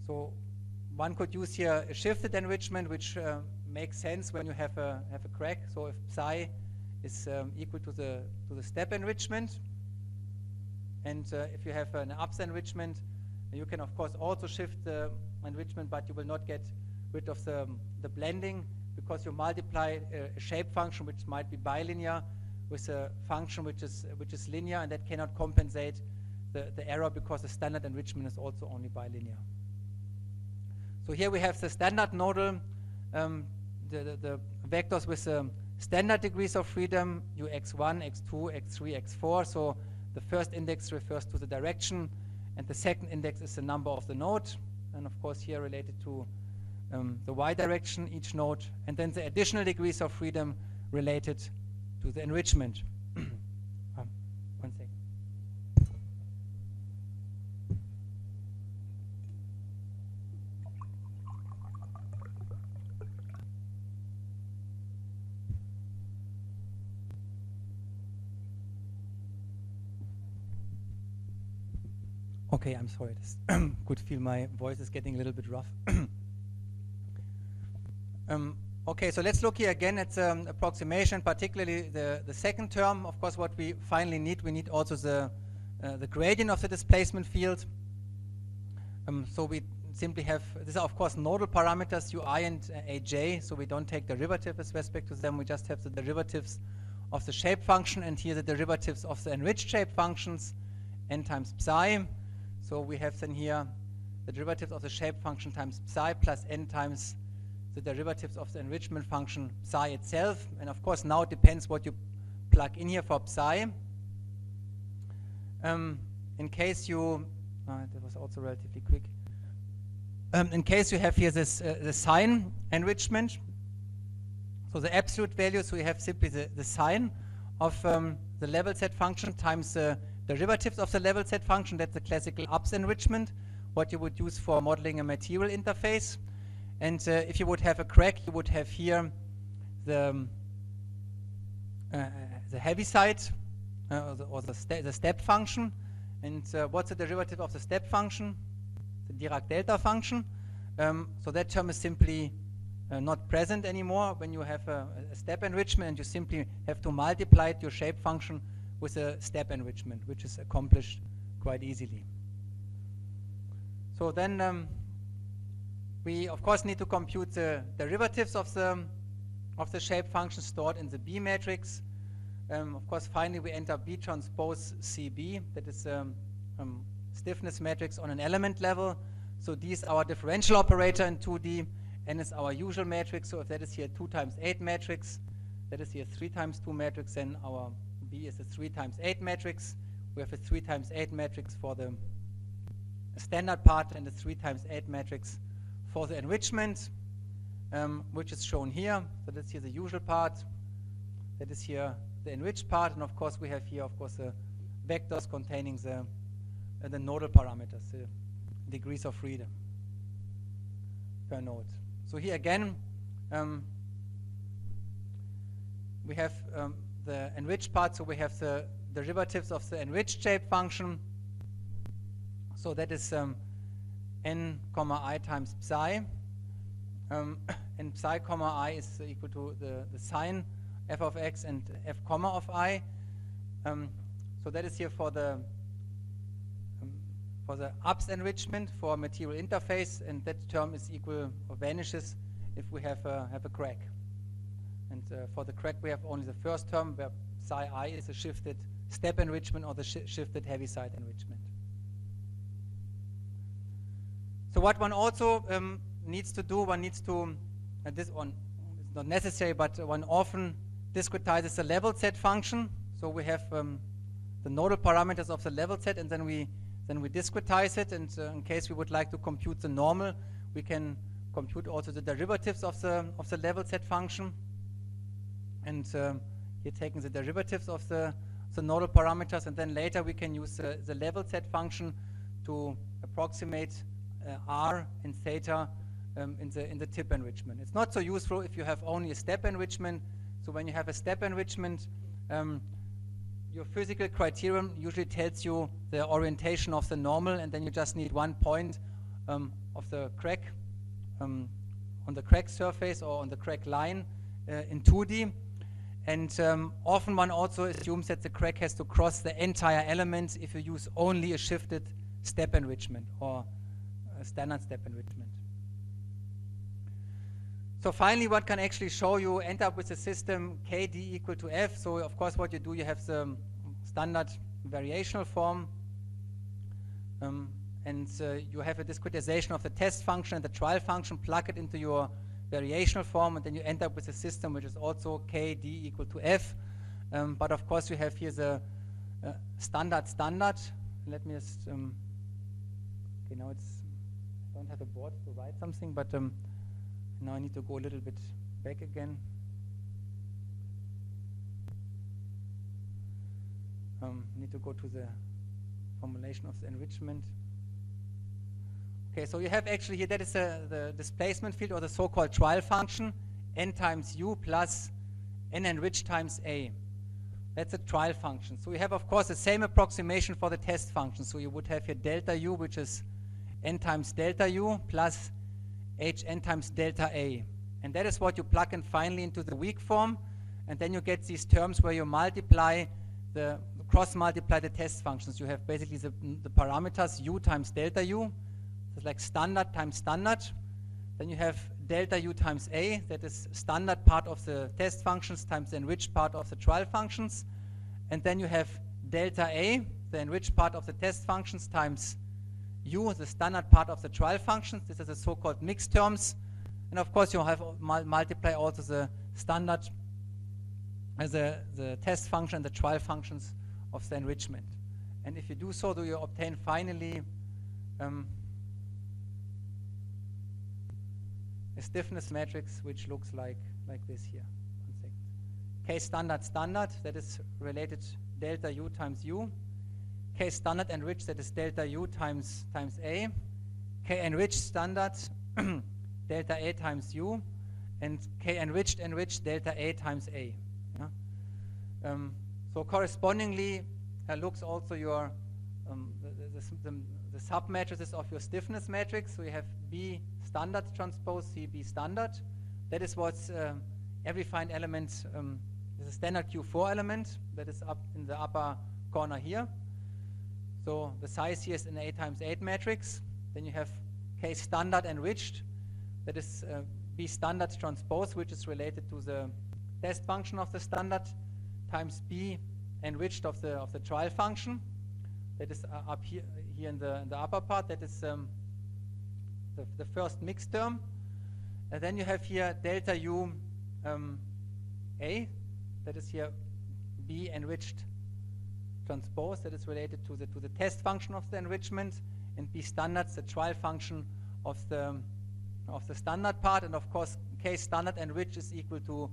So one could use here a shifted enrichment, which makes sense when you have a crack. So if psi is equal to the step enrichment, and if you have an ups enrichment, you can of course also shift the enrichment, but you will not get rid of the blending, because you multiply a shape function which might be bilinear with a function which is linear, and that cannot compensate the error, because the standard enrichment is also only bilinear. So here we have the standard nodal, the vectors with standard degrees of freedom, ux1, x2, x3, x4. So the first index refers to the direction, and the second index is the number of the node, and of course here related to the y direction, each node, and then the additional degrees of freedom related to the enrichment. One second. Okay, I'm sorry. This could feel my voice is getting a little bit rough. Okay, so let's look here again at approximation, particularly the second term. Of course, what we finally need, we need also the gradient of the displacement field. So we simply have, these are of course nodal parameters, ui and aj, so we don't take derivative with respect to them, we just have the derivatives of the shape function, and here the derivatives of the enriched shape functions, n times psi. So we have then here the derivatives of the shape function times psi plus n times the derivatives of the enrichment function psi itself. And of course now it depends what you plug in here for psi. In case you, that was also relatively quick. In case you have here this the sign enrichment, so the absolute value, so you have simply the sign of the level set function times the derivatives of the level set function. That's the classical ups enrichment, what you would use for modeling a material interface. And if you would have a crack, you would have here the heavy side or the step function. And what's the derivative of the step function? The Dirac delta function. So that term is simply not present anymore when you have a step enrichment, and you simply have to multiply your shape function with a step enrichment, which is accomplished quite easily. So then we of course need to compute the derivatives of the shape function stored in the B matrix. Of course, finally we enter B transpose CB, that is stiffness matrix on an element level. So D is our differential operator in 2D, N is our usual matrix. So if that is here 2 times 8 matrix, that is here 3 times 2 matrix, then our B is a 3 times 8 matrix. We have a 3 times 8 matrix for the standard part and a 3 times 8 matrix for the enrichment, which is shown here. So that's here the usual part. That is here the enriched part, and of course we have here, of course, the vectors containing the nodal parameters, the degrees of freedom per node. So here again, we have the enriched part. So we have the derivatives of the enriched shape function. So that is n comma I times psi, and psi comma I is equal to the sign f of x and f comma of I. So that is here for the UPS enrichment for material interface, and that term is equal or vanishes if we have a crack. And for the crack we have only the first term where psi I is a shifted step enrichment or the shifted heaviside enrichment. So what one also needs to do, one needs to, this one is not necessary, but one often discretizes the level set function. So we have the nodal parameters of the level set, and then we discretize it, and in case we would like to compute the normal, we can compute also the derivatives of the level set function. And here taking the derivatives of the nodal parameters, and then later we can use the level set function to approximate R and theta in the tip enrichment. It's not so useful if you have only a step enrichment. So when you have a step enrichment, your physical criterion usually tells you the orientation of the normal, and then you just need one point of the crack on the crack surface or on the crack line in 2D. And often one also assumes that the crack has to cross the entire element if you use only a shifted step enrichment or a standard step enrichment. So finally, what can actually show you end up with a system KD equal to F. So of course what you do, you have the standard variational form, and you have a discretization of the test function and the trial function, plug it into your variational form, and then you end up with a system which is also KD equal to F. But of course you have here the standard. Let me just, okay, now I don't have a board to write something, but now I need to go a little bit back again. Need to go to the formulation of the enrichment. Okay, so you have actually here, that is the displacement field or the so-called trial function, n times u plus n enriched times a. That's a trial function. So you have, of course, the same approximation for the test function. So you would have here delta u, which is n times delta u plus h n times delta a. And that is what you plug in finally into the weak form. And then you get these terms where you multiply cross-multiply the test functions. You have basically the parameters u times delta u. It's like standard times standard. Then you have delta u times a, that is standard part of the test functions times the enriched part of the trial functions. And then you have delta a, the enriched part of the test functions, times u, the standard part of the trial functions. This is the so-called mixed terms. And of course you have multiply also the standard, the test function and the trial functions of the enrichment. And if you do so, you obtain finally a stiffness matrix which looks like this here. 1 second. K standard, that is related delta u times u. K standard enriched, that is delta u times a. K enriched standard delta a times u, and K enriched delta a times a. Yeah? So correspondingly looks also your the submatrices of your stiffness matrix. So you have B standard transpose CB standard. That is what's every finite element is a standard Q4 element that is up in the upper corner here. So the size here is an A times 8 matrix. Then you have K standard enriched, that is B standard transpose, which is related to the test function of the standard, times B enriched of the trial function. That is up here in the upper part. That is the first mixed term. And then you have here delta U A, that is here B enriched transpose, that is related to the test function of the enrichment, and B standards, the trial function of the standard part. And of course K standard enriched is equal to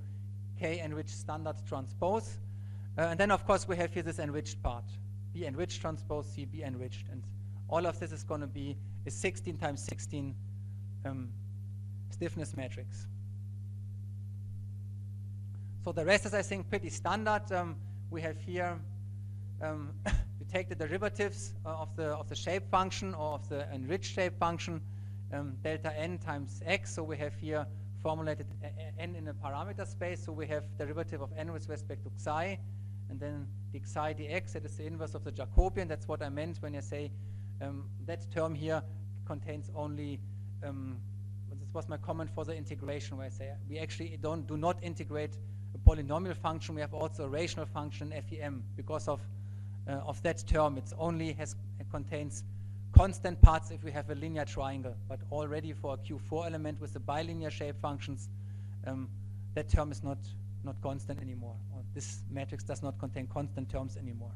K enriched standard transpose. And then of course we have here this enriched part, B enriched transpose C B enriched, and all of this is going to be a 16 times 16 stiffness matrix. So the rest is, I think, pretty standard. We have here you take the derivatives of the shape function or of the enriched shape function, delta n times x. So we have here formulated n in a parameter space, so we have derivative of n with respect to xi, and then the xi dx, that is the inverse of the Jacobian. That's what I meant when I say that term here contains only, this was my comment for the integration, where I say we actually do not integrate a polynomial function. We have also a rational function FEM because of that term. It contains constant parts if we have a linear triangle, but already for a Q4 element with the bilinear shape functions, that term is not constant anymore. Or this matrix does not contain constant terms anymore.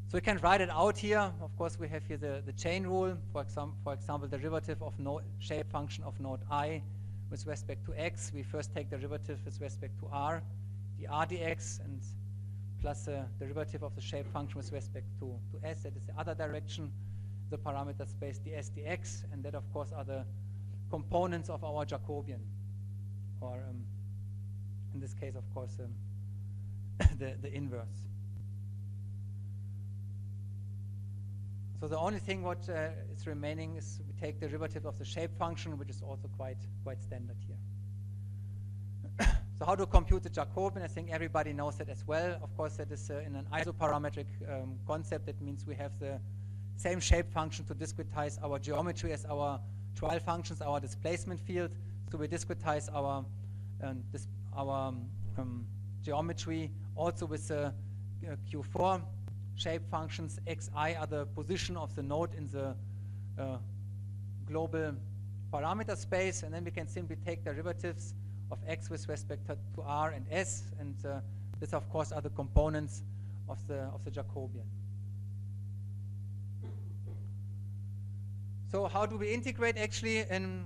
So we can write it out here. Of course, we have here the chain rule. For example, derivative of shape function of node I with respect to x. We first take derivative with respect to r, the r dx, and plus the derivative of the shape function with respect to s. That is the other direction, the parameter space ds dx, and that, of course, are the components of our Jacobian, or in this case, of course, the inverse. So the only thing what is remaining is we take the derivative of the shape function, which is also quite standard here. So how to compute the Jacobian? I think everybody knows that as well. Of course, that is in an isoparametric concept. That means we have the same shape function to discretize our geometry as our trial functions, our displacement field. So we discretize our geometry also with the Q4 shape functions. Xi are the position of the node in the global parameter space, and then we can simply take derivatives of x with respect to r and s, and this, of course, are the components of the Jacobian. So how do we integrate actually in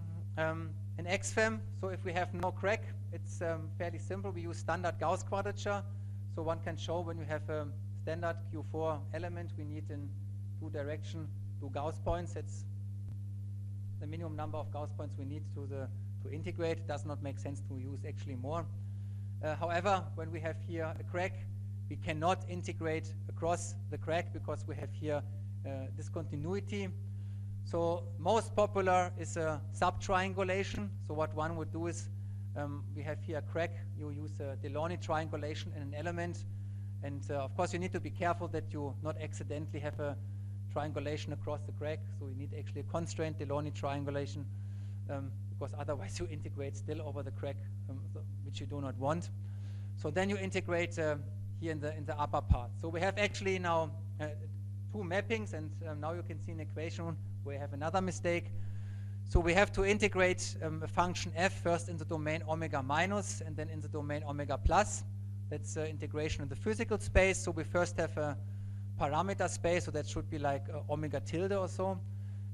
XFEM? So if we have no crack, it's fairly simple. We use standard Gauss quadrature. So one can show when you have a standard Q4 element, we need in two direction 2 Gauss points. That's the minimum number of Gauss points we need to integrate. It does not make sense to use actually more. However, when we have here a crack, we cannot integrate across the crack because we have here discontinuity. So most popular is a subtriangulation. So what one would do is we have here a crack. You use a Delaunay triangulation in an element. And of course, you need to be careful that you not accidentally have a triangulation across the crack. So you need actually a constraint Delaunay triangulation because otherwise you integrate still over the crack, which you do not want. So then you integrate here in the upper part. So we have actually now 2 mappings, and now you can see an equation where we have another mistake. So we have to integrate a function f first in the domain omega minus and then in the domain omega plus. That's integration in the physical space. So we first have a parameter space, so that should be like omega tilde or so.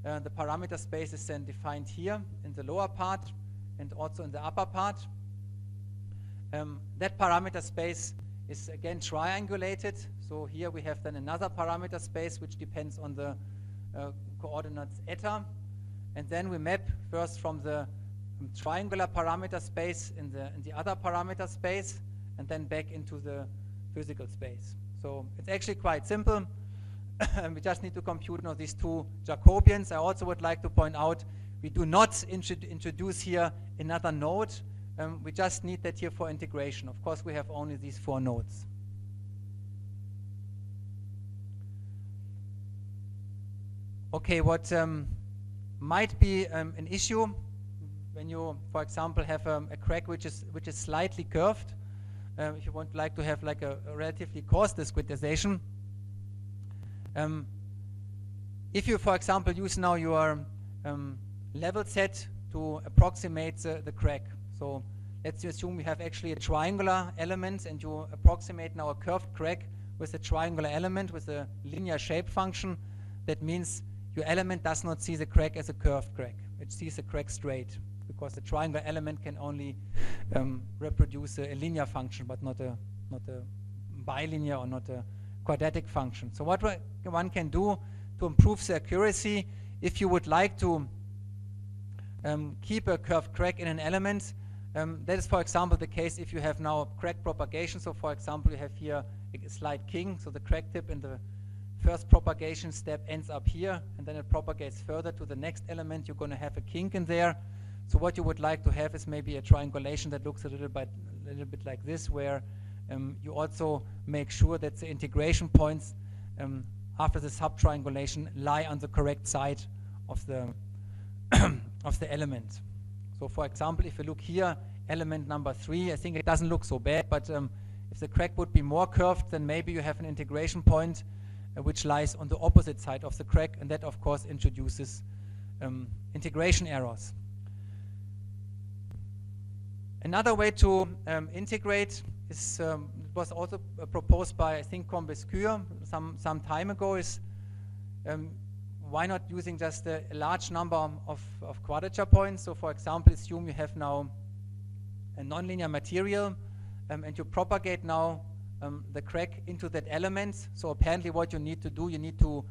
The parameter space is then defined here in the lower part and also in the upper part. That parameter space is again triangulated. So here we have then another parameter space which depends on the coordinates eta. And then we map first from the triangular parameter space in the other parameter space, and then back into the physical space. So it's actually quite simple. We just need to compute now these 2 Jacobians. I also would like to point out we do not introduce here another node. We just need that here for integration. Of course, we have only these 4 nodes. Okay, what might be an issue when you, for example, have a crack which is slightly curved. If you would like to have like a relatively coarse discretization. If you, for example, use now your level set to approximate the crack. So let's assume we have actually a triangular element, and you approximate now a curved crack with a triangular element with a linear shape function. That means your element does not see the crack as a curved crack. It sees the crack straight, because the triangular element can only reproduce a linear function, but not a bilinear or not a quadratic function. So what one can do to improve the accuracy, if you would like to keep a curved crack in an element, that is, for example, the case if you have now crack propagation. So, for example, you have here a slight kink, so the crack tip in the first propagation step ends up here, and then it propagates further to the next element. You're going to have a kink in there. So what you would like to have is maybe a triangulation that looks a little bit like this, where you also make sure that the integration points after the subtriangulation lie on the correct side of the of the element. So for example, if you look here, element number 3, I think it doesn't look so bad, but if the crack would be more curved, then maybe you have an integration point which lies on the opposite side of the crack, and that of course introduces integration errors. Another way to integrate is, it was also proposed by, I think, RABCZUK some time ago, is why not using just a large number of quadrature points. So for example, assume you have now a nonlinear material and you propagate now the crack into that element. So apparently what you need to do, you need to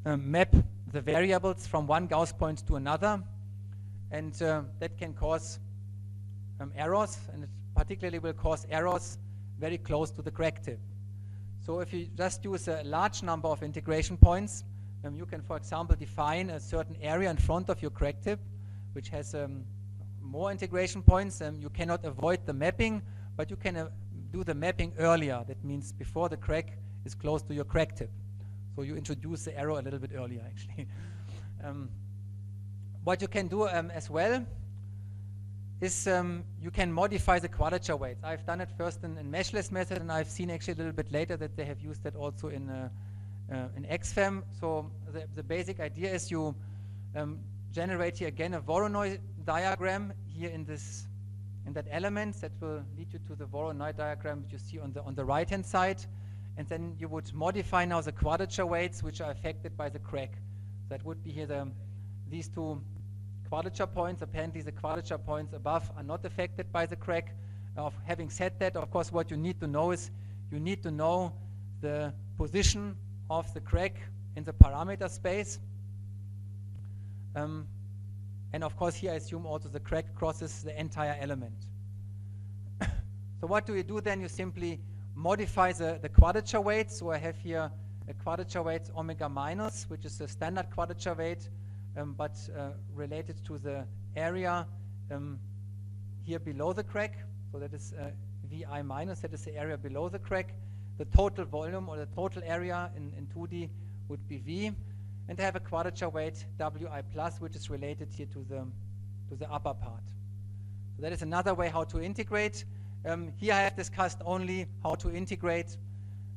map the variables from one Gauss point to another, and that can cause errors, and it particularly will cause errors very close to the crack tip. So if you just use a large number of integration points, you can, for example, define a certain area in front of your crack tip, which has more integration points. You cannot avoid the mapping, but you can do the mapping earlier. That means before the crack is close to your crack tip. So you introduce the error a little bit earlier, actually. What you can do as well is you can modify the quadrature weights. I've done it first in Meshless method, and I've seen actually a little bit later that they have used that also in XFEM. So the basic idea is you generate here again a Voronoi diagram here in that element that will lead you to the Voronoi diagram that you see on the right hand side, and then you would modify now the quadrature weights which are affected by the crack. That would be here these two quadrature points. Apparently the quadrature points above are not affected by the crack. Having said that, of course, what you need to know is you need to know the position of the crack in the parameter space. And of course here I assume also the crack crosses the entire element. So what do you do then? You simply modify the quadrature weight. So I have here a quadrature weight omega minus, which is the standard quadrature weight, but related to the area here below the crack. So that is VI minus, that is the area below the crack. The total volume or the total area in 2D would be V. And I have a quadrature weight WI plus, which is related here to the upper part. So that is another way how to integrate. Here I have discussed only how to integrate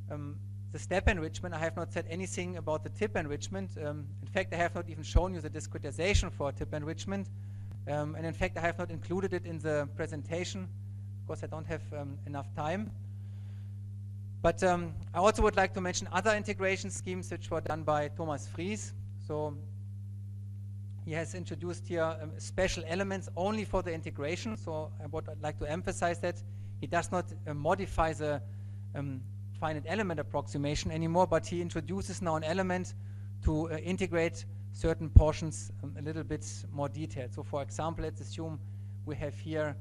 the step enrichment. I have not said anything about the tip enrichment. In fact, I have not even shown you the discretization for tip enrichment. And in fact, I have not included it in the presentation because I don't have enough time. But I also would like to mention other integration schemes which were done by Thomas Fries. So he has introduced here special elements only for the integration. So I would like to emphasize that he does not modify the finite element approximation anymore, but he introduces now an element to integrate certain portions a little bit more detailed. So for example, let's assume we have here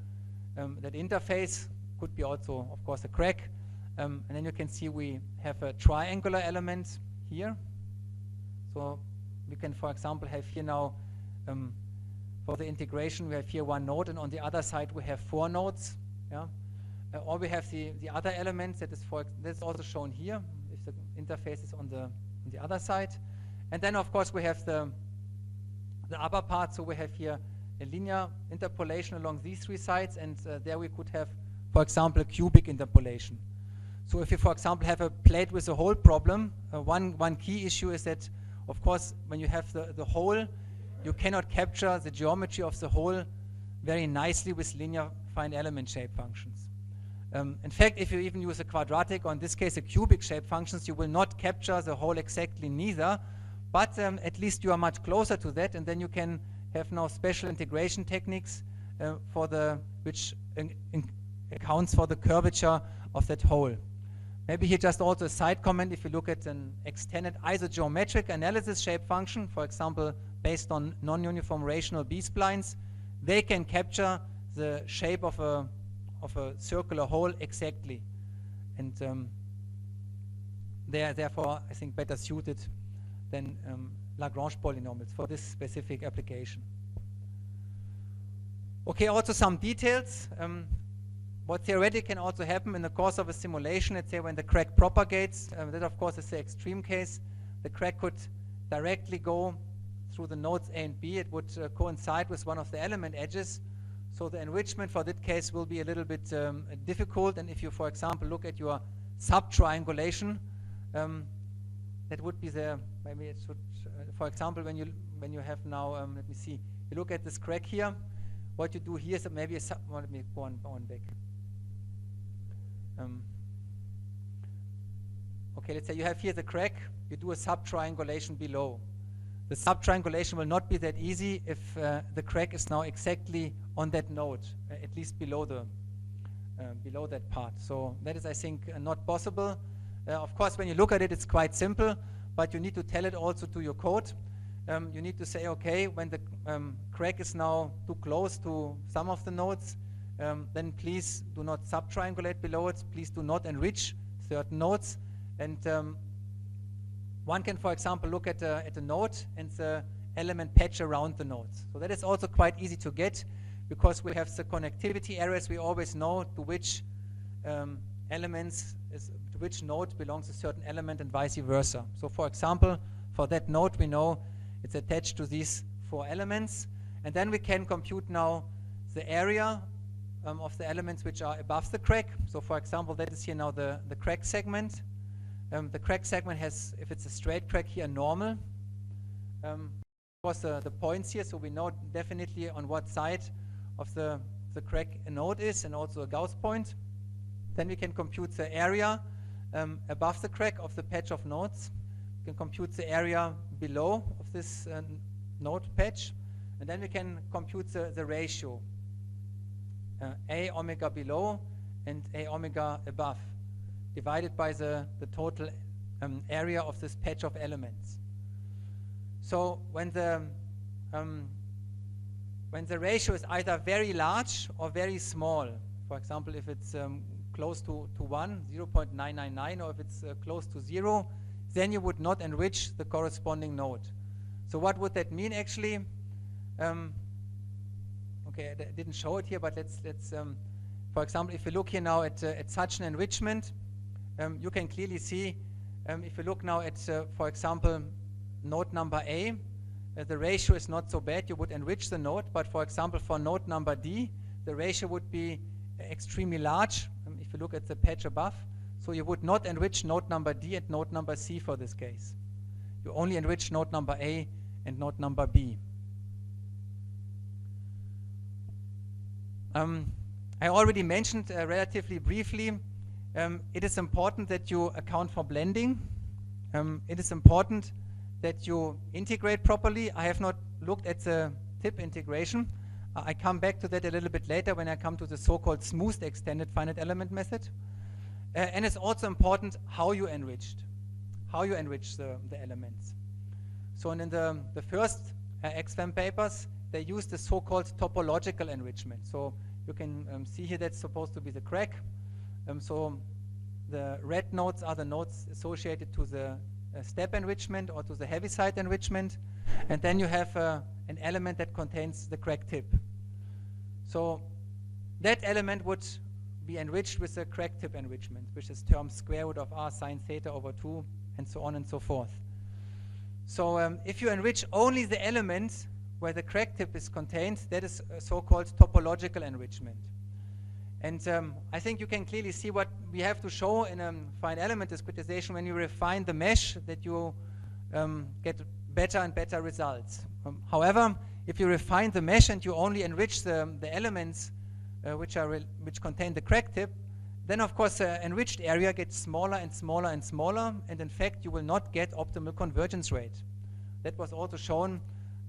that interface, could be also of course a crack, and then you can see we have a triangular element here. So we can, for example, have here now for the integration we have here one node, and on the other side we have 4 nodes. Yeah. Or we have the other element that is that's also shown here if the interface is on the other side. And then of course we have the upper part. So we have here a linear interpolation along these 3 sides, and there we could have, for example, a cubic interpolation. So if you, for example, have a plate with a hole problem, one key issue is that, of course, when you have the hole, you cannot capture the geometry of the hole very nicely with linear finite element shape functions. In fact, if you even use a quadratic, or in this case a cubic shape functions, you will not capture the hole exactly neither, but at least you are much closer to that, and then you can have now special integration techniques which accounts for the curvature of that hole. Maybe here just also a side comment: if you look at an extended isogeometric analysis shape function, for example, based on non-uniform rational B-splines, they can capture the shape of a circular hole exactly, and they are therefore, I think, better suited than Lagrange polynomials for this specific application. Okay, also some details. What theoretically can also happen in the course of a simulation, let's say when the crack propagates, that of course is the extreme case. The crack could directly go through the nodes A and B. It would coincide with one of the element edges. So the enrichment for that case will be a little bit difficult. And if you, for example, look at your subtriangulation, that would be the, maybe it should, for example, when you have now, let me see, you look at this crack here. What you do here is maybe a well, let me go on back. Okay, let's say you have here the crack, you do a subtriangulation below. The subtriangulation will not be that easy if the crack is now exactly on that node, at least below that part. So that is, I think, not possible. Of course, when you look at it, it's quite simple, but you need to tell it also to your code. You need to say, okay, when the crack is now too close to some of the nodes, then please do not subtriangulate below it. Please do not enrich certain nodes. And one can, for example, look at a node and the element patch around the nodes. So that is also quite easy to get because we have the connectivity areas. We always know to which to which node belongs a certain element and vice versa. So for example, for that node, we know it's attached to these 4 elements. And then we can compute now the area of the elements which are above the crack. So for example, that is here now the crack segment. The crack segment has, if it's a straight crack here, normal. Of course, the points here, so we know definitely on what side of the crack a node is, and also a Gauss point. Then we can compute the area above the crack of the patch of nodes. We can compute the area below of this node patch. And then we can compute the ratio, A omega below and A omega above, divided by the total area of this patch of elements. So when the ratio is either very large or very small, for example, if it's close to 1, 0.999, or if it's close to 0, then you would not enrich the corresponding node. So what would that mean actually? Okay, I didn't show it here, but let's for example, if you look here now at such an enrichment, you can clearly see, if you look now at, for example, node number A, the ratio is not so bad. You would enrich the node, but for example, for node number D, the ratio would be extremely large, if you look at the patch above. So you would not enrich node number D and node number C for this case. You only enrich node number A and node number B. I already mentioned relatively briefly, it is important that you account for blending. It is important that you integrate properly. I have not looked at the tip integration. I come back to that a little bit later when I come to the so-called smoothed extended finite element method. And it's also important how you enrich the elements. So in the first XFEM papers, they used the so-called topological enrichment. So you can see here that's supposed to be the crack. So the red nodes are the nodes associated to the step enrichment or to the heaviside enrichment. And then you have an element that contains the crack tip. So that element would be enriched with the crack tip enrichment, which is termed square root of r sine theta over 2, and so on and so forth. So if you enrich only the element where the crack tip is contained, that is so-called topological enrichment. And I think you can clearly see what we have to show in a finite element discretization when you refine the mesh, that you get better and better results. However, if you refine the mesh and you only enrich the elements which contain the crack tip, then of course the enriched area gets smaller and smaller and smaller, and in fact you will not get optimal convergence rate. That was also shown,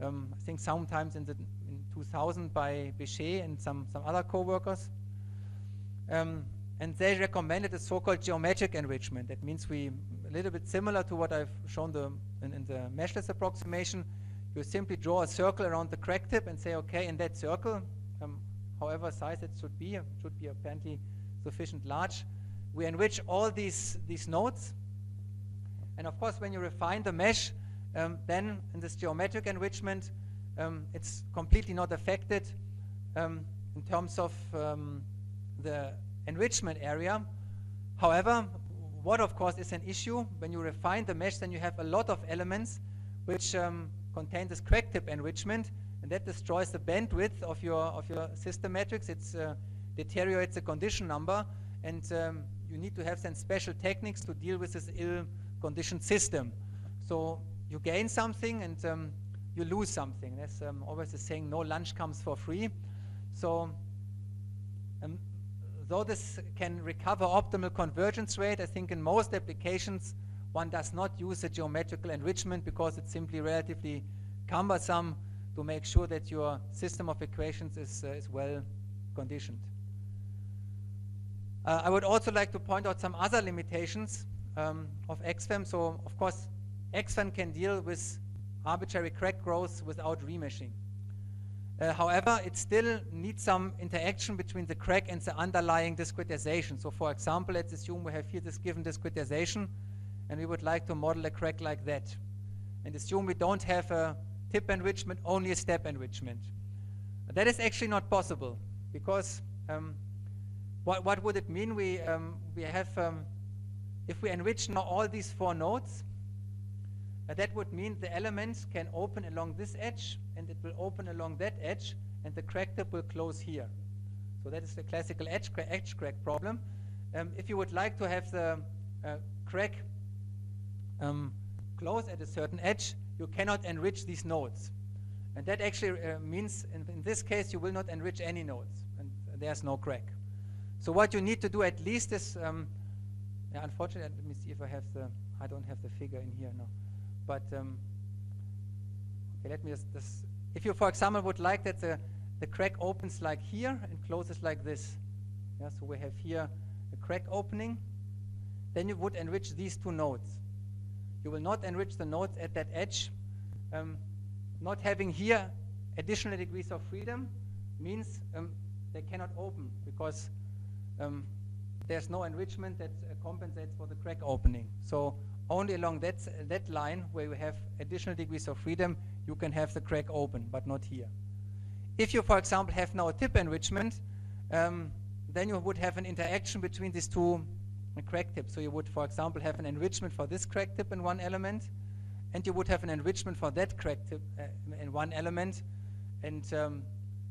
I think sometimes in 2000 by Bechet and some other co-workers. And they recommended a so-called geometric enrichment. That means a little bit similar to what I've shown in the meshless approximation. You simply draw a circle around the crack tip and say, okay, in that circle, however size it should be apparently sufficient large, we enrich all these nodes. And of course, when you refine the mesh, then in this geometric enrichment, it's completely not affected in terms of the enrichment area. However, what of course is an issue, when you refine the mesh, then you have a lot of elements which contain this crack tip enrichment, and that destroys the bandwidth of your system matrix. It deteriorates the condition number, and you need to have some special techniques to deal with this ill-conditioned system. So you gain something and you lose something. There's always the saying, no lunch comes for free. So though this can recover optimal convergence rate, I think in most applications one does not use the geometrical enrichment because it's simply relatively cumbersome to make sure that your system of equations is well conditioned. I would also like to point out some other limitations of XFEM. So of course XFEM can deal with arbitrary crack growth without remeshing. However, it still needs some interaction between the crack and the underlying discretization. So for example, let's assume we have here this given discretization and we would like to model a crack like that. And assume we don't have a tip enrichment, only a step enrichment. That is actually not possible because what would it mean? We have, if we enrich now all these 4 nodes, that would mean the elements can open along this edge and it will open along that edge and the crack tip will close here. So that is the classical edge crack problem. If you would like to have the crack close at a certain edge, you cannot enrich these nodes. And that actually means in this case you will not enrich any nodes and there's no crack. So what you need to do at least is, unfortunately, let me see if I have I don't have the figure in here now. But okay, let me just if you, for example, would like that the crack opens like here and closes like this. Yeah, so we have here a crack opening. Then you would enrich these 2 nodes. You will not enrich the nodes at that edge. Not having here additional degrees of freedom means they cannot open because there's no enrichment that compensates for the crack opening. So only along that line where you have additional degrees of freedom, you can have the crack open, but not here. If you, for example, have now a tip enrichment, then you would have an interaction between these 2 crack tips. So you would, for example, have an enrichment for this crack tip in one element, and you would have an enrichment for that crack tip in one element. And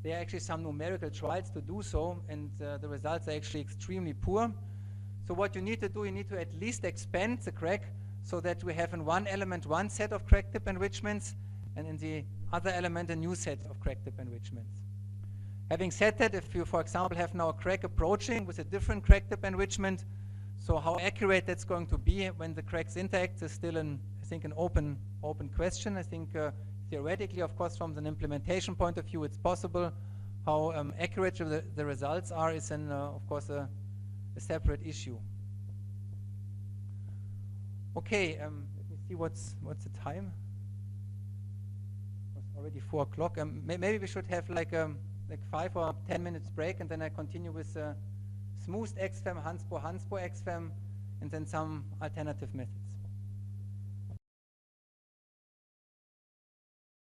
there are actually some numerical trials to do so, and the results are actually extremely poor. So what you need to do, you need to at least expand the crack so that we have in one element 1 set of crack tip enrichments, and in the other element a new set of crack tip enrichments. Having said that, if you, for example, have now a crack approaching with a different crack tip enrichment, so how accurate that's going to be when the cracks interact is still, I think, an open question. I think theoretically, of course, from an implementation point of view, it's possible. How accurate the results are is, of course, a separate issue. Okay, let me see what's the time. It's already 4 o'clock. Maybe we should have like 5 or 10 minutes break, and then I continue with smoothed XFEM, Hanspo XFEM, and then some alternative methods.